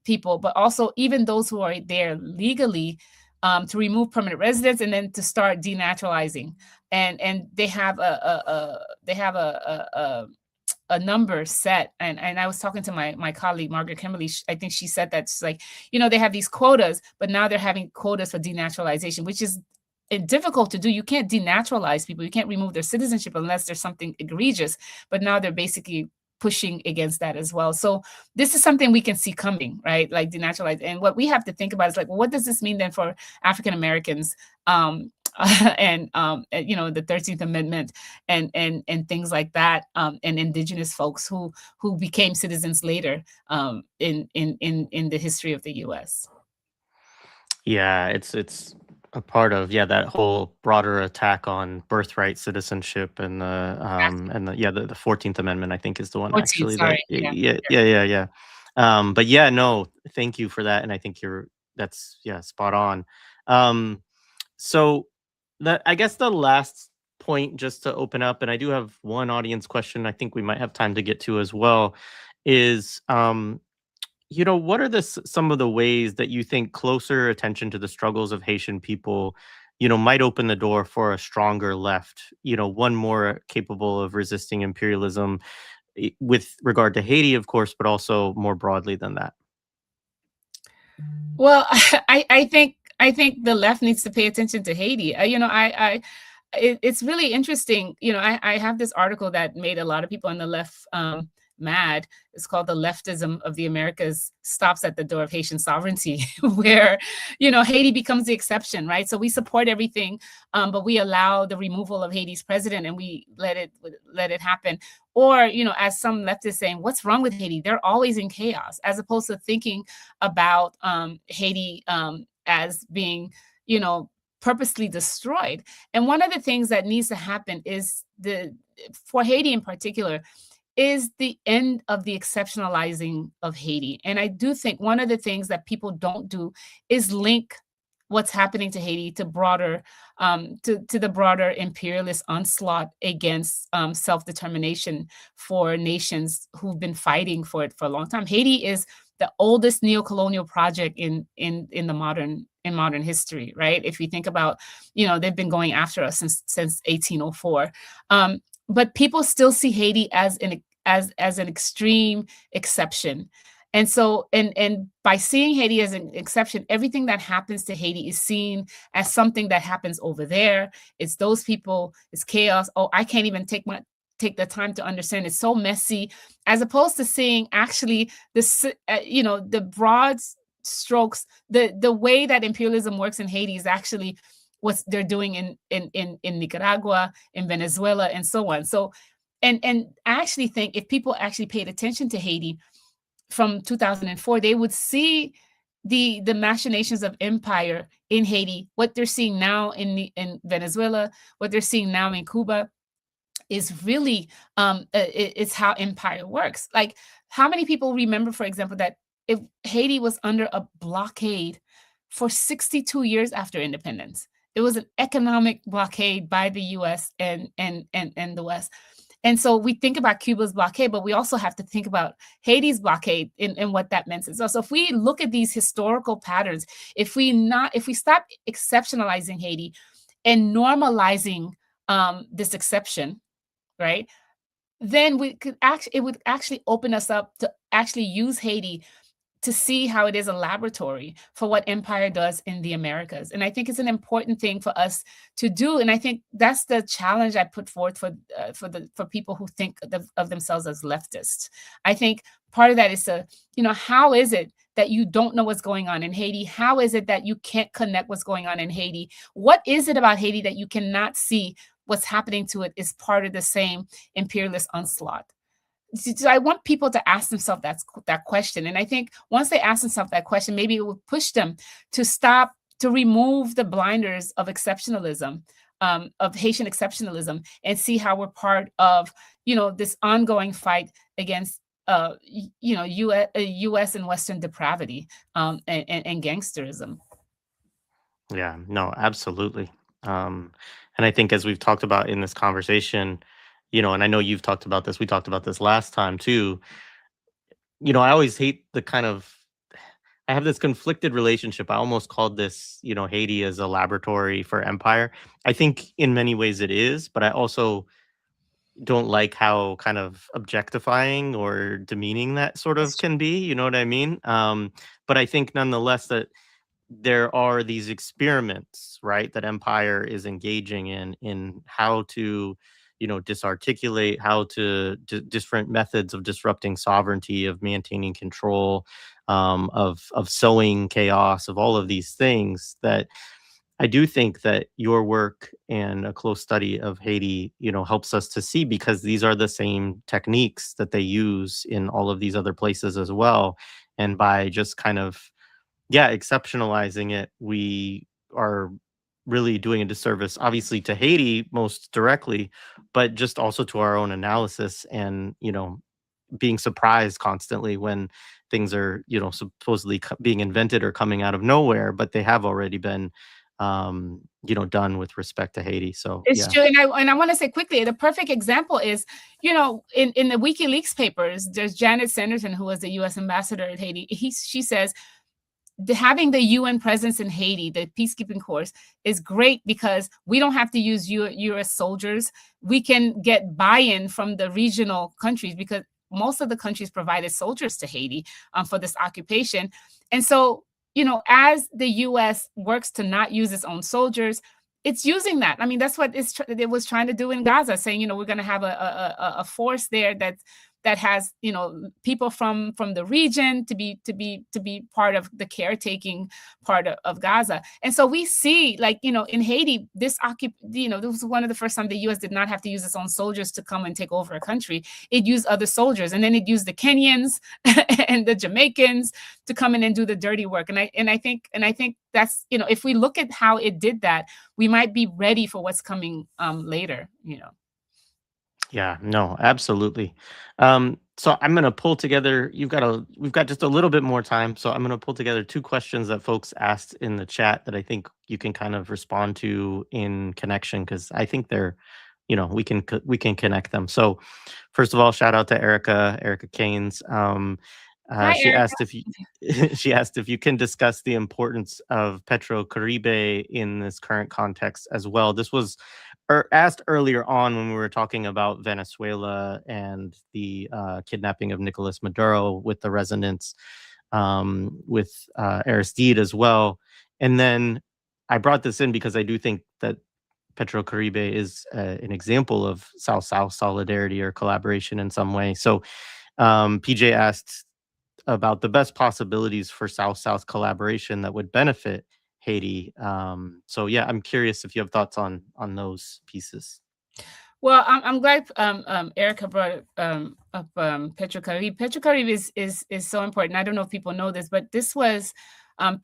B: people, but also even those who are there legally, to remove permanent residents, and then to start denaturalizing. And they have a number set. And I was talking to my colleague, Margaret Kimberly. I think she said that it's like, they have these quotas, but now they're having quotas for denaturalization, which is difficult to do. You can't denaturalize people. You can't remove their citizenship unless there's something egregious. But now they're basically pushing against that as well. So this is something we can see coming, right? Like denaturalize. And what we have to think about is like, well, what does this mean then for African Americans? And the 13th Amendment and things like that, and indigenous folks who became citizens later in the history of the US.
A: Yeah, it's a part of that whole broader attack on birthright citizenship, and the 14th Amendment, I think, is the one
B: 14th,
A: actually
B: sorry.
A: yeah. But yeah, no, thank you for that, and I think that's spot on. So I guess the last point, just to open up, and I do have one audience question I think we might have time to get to as well, is what are some of the ways that you think closer attention to the struggles of Haitian people, might open the door for a stronger left, one more capable of resisting imperialism, with regard to Haiti, of course, but also more broadly than that?
B: Well, I think the left needs to pay attention to Haiti. It's really interesting. I have this article that made a lot of people on the left mad. It's called "The Leftism of the Americas Stops at the Door of Haitian Sovereignty," where, Haiti becomes the exception, right? So we support everything, but we allow the removal of Haiti's president, and we let it happen. Or, as some leftists saying, what's wrong with Haiti? They're always in chaos, as opposed to thinking about Haiti as being, purposely destroyed. And one of the things that needs to happen is for Haiti in particular, is the end of the exceptionalizing of Haiti. And I do think one of the things that people don't do is link what's happening to Haiti to broader, to the broader imperialist onslaught against self-determination for nations who've been fighting for it for a long time. Haiti is the oldest neo-colonial project in the modern in modern history, right? If we think about, they've been going after us since 1804. But people still see Haiti as an extreme exception. And so, and by seeing Haiti as an exception, everything that happens to Haiti is seen as something that happens over there. It's those people, it's chaos. Oh, I can't even take the time to understand. It's so messy, as opposed to seeing actually the broad strokes, the way that imperialism works in Haiti is actually what they're doing in Nicaragua, in Venezuela, and so on. So, and I actually think if people actually paid attention to Haiti from 2004, they would see the machinations of empire in Haiti. What they're seeing now in Venezuela, what they're seeing now in Cuba, is really it's how empire works. Like, how many people remember, for example, that if Haiti was under a blockade for 62 years after independence? It was an economic blockade by the US and the West. And so we think about Cuba's blockade, but we also have to think about Haiti's blockade and what that meant. So if we look at these historical patterns, if we stop exceptionalizing Haiti and normalizing this exception, right? Then it would actually open us up to actually use Haiti to see how it is a laboratory for what empire does in the Americas. And I think it's an important thing for us to do. And I think that's the challenge I put forth for people who think of themselves as leftists. I think part of that is to, how is it that you don't know what's going on in Haiti? How is it that you can't connect what's going on in Haiti? What is it about Haiti that you cannot see what's happening to it is part of the same imperialist onslaught? So I want people to ask themselves that question. And I think once they ask themselves that question, maybe it will push them to remove the blinders of exceptionalism, of Haitian exceptionalism, and see how we're part of, this ongoing fight against, US and Western depravity, and gangsterism.
A: Yeah, no, absolutely. Um, and I think as we've talked about in this conversation, and I know you've talked about this, we talked about this last time too. I always hate the kind of I have this conflicted relationship. I almost called this, Haiti as a laboratory for empire. I think in many ways it is, but I also don't like how kind of objectifying or demeaning that sort of can be. You know what I mean? But I think nonetheless that there are these experiments, right, that empire is engaging in how to, disarticulate, how to different methods of disrupting sovereignty, of maintaining control, of sowing chaos, of all of these things that I do think that your work and a close study of Haiti, helps us to see because these are the same techniques that they use in all of these other places as well. And by just kind of exceptionalizing it, we are really doing a disservice, obviously, to Haiti most directly, but just also to our own analysis and, being surprised constantly when things are, supposedly being invented or coming out of nowhere, but they have already been, done with respect to Haiti. So,
B: It's
A: yeah.
B: true, and I want to say quickly, the perfect example is, in the WikiLeaks papers, there's Janet Sanderson, who was the U.S. ambassador at Haiti. She says having the UN presence in Haiti, the peacekeeping corps, is great because we don't have to use US soldiers. We can get buy-in from the regional countries because most of the countries provided soldiers to Haiti for this occupation. And so, as the US works to not use its own soldiers, it's using that. I mean, that's what it was trying to do in Gaza, saying, we're going to have a force there that has, people from the region to be part of the caretaking part of Gaza. And so we see, like, in Haiti, this was one of the first time the US did not have to use its own soldiers to come and take over a country. It used other soldiers, and then it used the Kenyans and the Jamaicans to come in and do the dirty work. And I think that's, if we look at how it did that, we might be ready for what's coming later.
A: Yeah, no, absolutely. So I'm gonna pull together. We've got just a little bit more time, so I'm gonna pull together two questions that folks asked in the chat that I think you can kind of respond to in connection because I think they're, we can connect them. So first of all, shout out to Erica Keynes.
B: Hi,
A: She
B: Erica.
A: asked if you she asked if you can discuss the importance of Petrocaribe in this current context as well. This was asked earlier on when we were talking about Venezuela and the kidnapping of Nicolas Maduro with the resonance with Aristide as well. And then I brought this in because I do think that Petrocaribe is an example of South-South solidarity or collaboration in some way. So PJ asked about the best possibilities for South-South collaboration that would benefit Haiti. So yeah, I'm curious if you have thoughts on those pieces.
B: Well, I'm glad Erica brought up Petrocaribe. Petrocaribe is so important. I don't know if people know this, but this was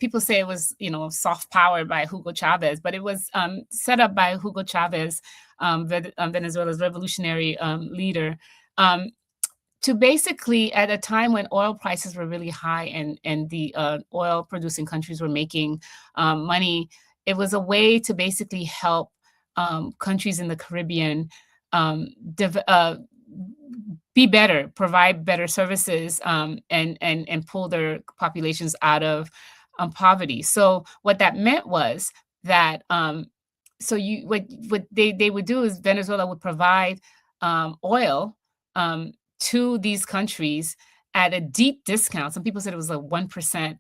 B: people say it was soft power by Hugo Chavez, but it was set up by Hugo Chavez, Venezuela's revolutionary leader, um, to basically at a time when oil prices were really high and the oil producing countries were making money. It was a way to basically help countries in the Caribbean be better, provide better services, and pull their populations out of poverty. So what that meant was that what they would do is Venezuela would provide oil to these countries at a deep discount. Some people said it was like 1%,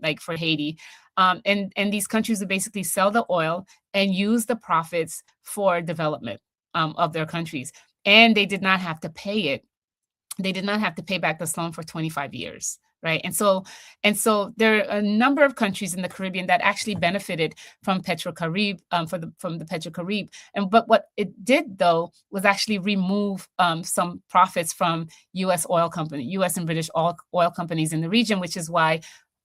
B: like for Haiti. And these countries would basically sell the oil and use the profits for development of their countries. And they did not have to pay it. They did not have to pay back this loan for 25 years. Right. And so there are a number of countries in the Caribbean that actually benefited from Petrocaribe, from the Petrocaribe. But what it did, though, was actually remove some profits from US and British oil companies in the region, which is why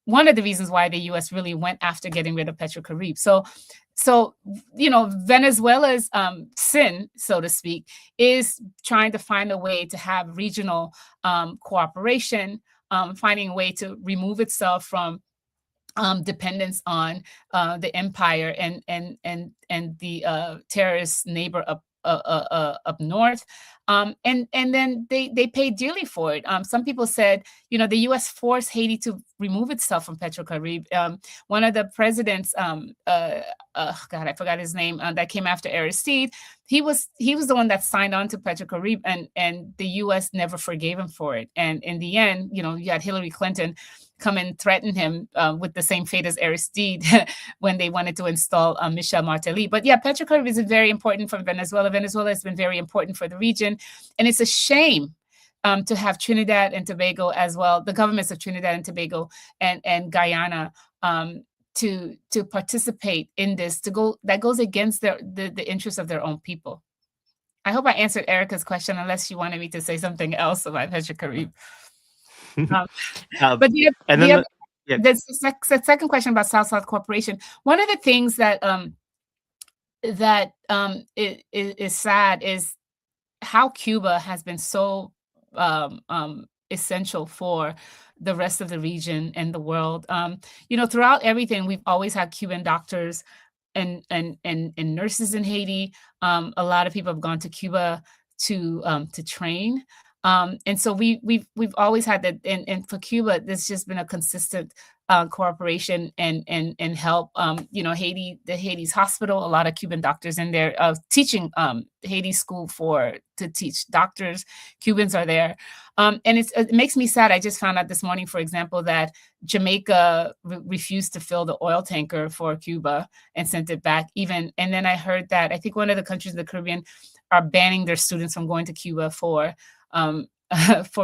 B: one of the reasons why the US really went after getting rid of Petrocaribe. So Venezuela's sin, so to speak, is trying to find a way to have regional cooperation, finding a way to remove itself from dependence on the empire and the terrorist neighbor up north. And then they paid dearly for it. Some people said, the U.S. forced Haiti to remove itself from Petrocaribe. One of the presidents, God, I forgot his name, that came after Aristide, he was the one that signed on to Petrocaribe, and the U.S. never forgave him for it. And in the end, you had Hillary Clinton come and threaten him with the same fate as Aristide when they wanted to install Michel Martelly. But yeah, Petrocaribe is very important for Venezuela. Venezuela has been very important for the region. And it's a shame to have Trinidad and Tobago as well, the governments of Trinidad and Tobago and Guyana, to participate in this, that goes against the interests of their own people. I hope I answered Erica's question, unless you wanted me to say something else about Petrocaribe. But the second question about South-South cooperation, one of the things that is sad is how Cuba has been so essential for the rest of the region and the world. Throughout everything, we've always had Cuban doctors and nurses in Haiti. A lot of people have gone to Cuba to train. And so we've always had that, and for Cuba, there's just been a consistent cooperation and help. Haiti's hospital, a lot of Cuban doctors in there teaching Haiti school to teach doctors. Cubans are there, and it makes me sad. I just found out this morning, for example, that Jamaica refused to fill the oil tanker for Cuba and sent it back. And then I heard that I think one of the countries in the Caribbean are banning their students from going to Cuba for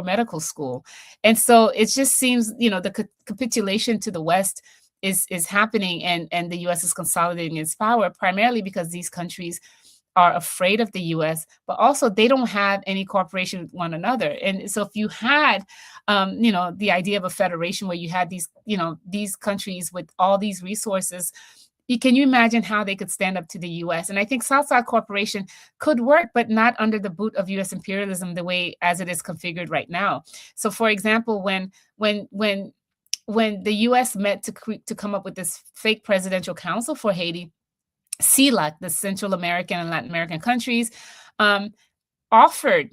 B: medical school. And so it just seems, the capitulation to the West is happening, and the U.S. is consolidating its power, primarily because these countries are afraid of the U.S., but also they don't have any cooperation with one another. And so if you had, the idea of a federation where you had these countries with all these resources, can you imagine how they could stand up to the U.S.? And I think South-South cooperation could work, but not under the boot of U.S. imperialism, the way as it is configured right now. So, for example, when the U.S. met to come up with this fake presidential council for Haiti, CELAC, the Central American and Latin American countries, offered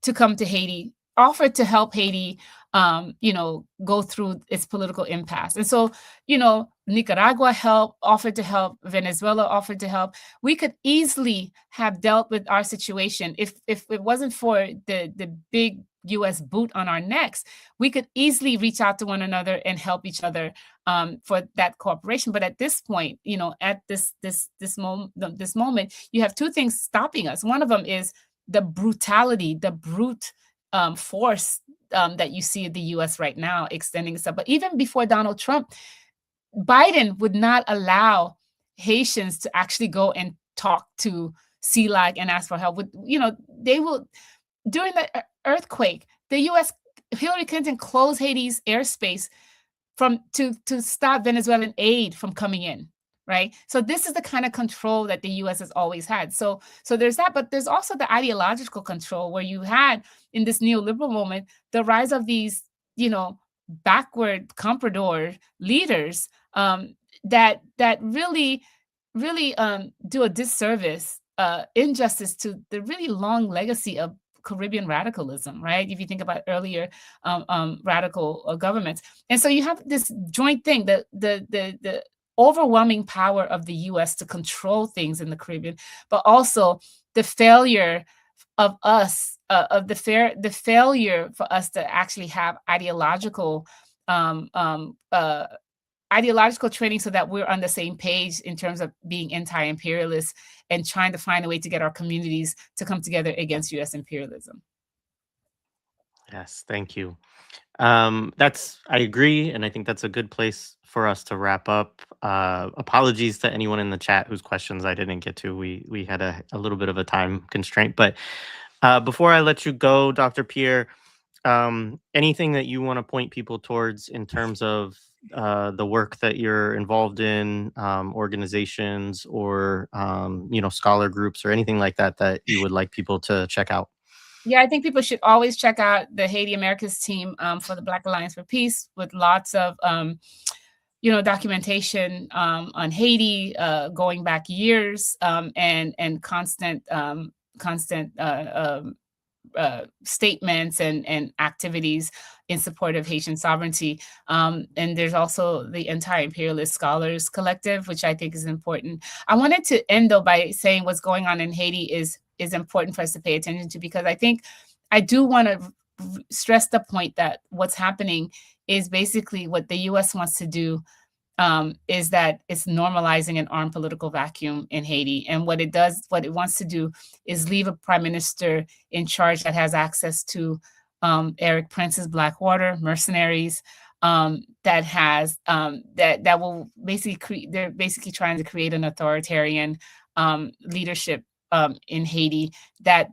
B: to come to Haiti, offered to help Haiti go through its political impasse. And so, Nicaragua offered to help, Venezuela offered to help. We could easily have dealt with our situation if it wasn't for the big US boot on our necks. We could easily reach out to one another and help each other for that cooperation. But at this point, at this moment, you have two things stopping us. One of them is the brutality, the brute force that you see in the US right now extending itself. But even before Donald Trump, Biden would not allow Haitians to actually go and talk to CELAC and ask for help. They will, during the earthquake, the US, Hillary Clinton closed Haiti's airspace to stop Venezuelan aid from coming in. Right. So this is the kind of control that the US has always had. So there's that, but there's also the ideological control where you had in this neoliberal moment, the rise of these, backward comprador leaders that really do a disservice, injustice to the really long legacy of Caribbean radicalism, right? If you think about earlier radical governments. And so you have this joint thing, the overwhelming power of the US to control things in the Caribbean, but also the failure of us, the failure for us to actually have ideological training so that we're on the same page in terms of being anti-imperialist and trying to find a way to get our communities to come together against US imperialism.
A: Yes, thank you. I agree, and I think that's a good place for us to wrap up. Apologies to anyone in the chat whose questions I didn't get to. We had a little bit of a time constraint, but before I let you go, Dr. Pierre, anything that you want to point people towards in terms of the work that you're involved in, organizations or scholar groups or anything like that that you would like people to check out?
B: Yeah, I think people should always check out the Haiti Americas team for the Black Alliance for Peace, with lots of documentation on Haiti going back years, and constant statements and activities in support of Haitian sovereignty. And there's also the Anti-Imperialist Scholars Collective, which I think is important. I wanted to end, though, by saying what's going on in Haiti is important for us to pay attention to, because I think I do want to stress the point that what's happening is basically what the US wants to do, is that it's normalizing an armed political vacuum in Haiti. And what it wants to do is leave a prime minister in charge that has access to Eric Prince's Blackwater mercenaries, that will basically they're basically trying to create an authoritarian leadership in Haiti that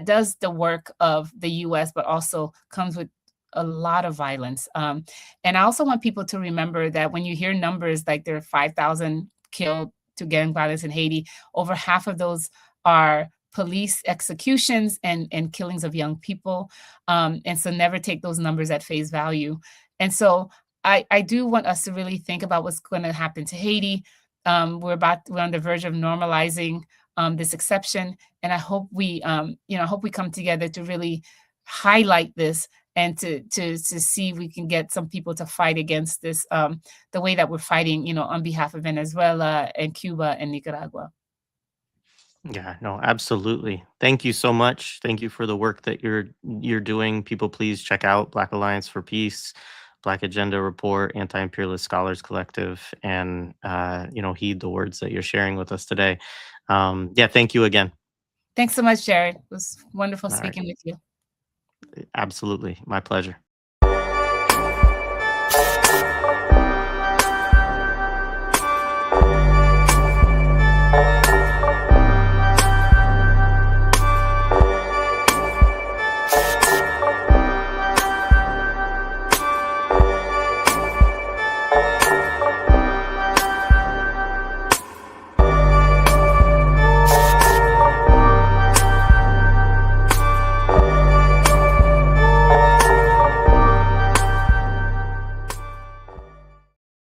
B: does the work of the US, but also comes with a lot of violence. And I also want people to remember that when you hear numbers like there are 5,000 killed to gang violence in Haiti, over half of those are police executions and killings of young people. And so never take those numbers at face value. And so I do want us to really think about what's going to happen to Haiti. We're on the verge of normalizing this exception, and I hope we come together to really highlight this and to see if we can get some people to fight against this, the way that we're fighting, on behalf of Venezuela and Cuba and Nicaragua.
A: Yeah, no, absolutely. Thank you so much. Thank you for the work that you're doing. People, please check out Black Alliance for Peace, Black Agenda Report, Anti-Imperialist Scholars Collective, and heed the words that you're sharing with us today. Yeah, thank you again.
B: Thanks so much, Jared. It was wonderful
A: All right.
B: speaking with you.
A: Absolutely. My pleasure.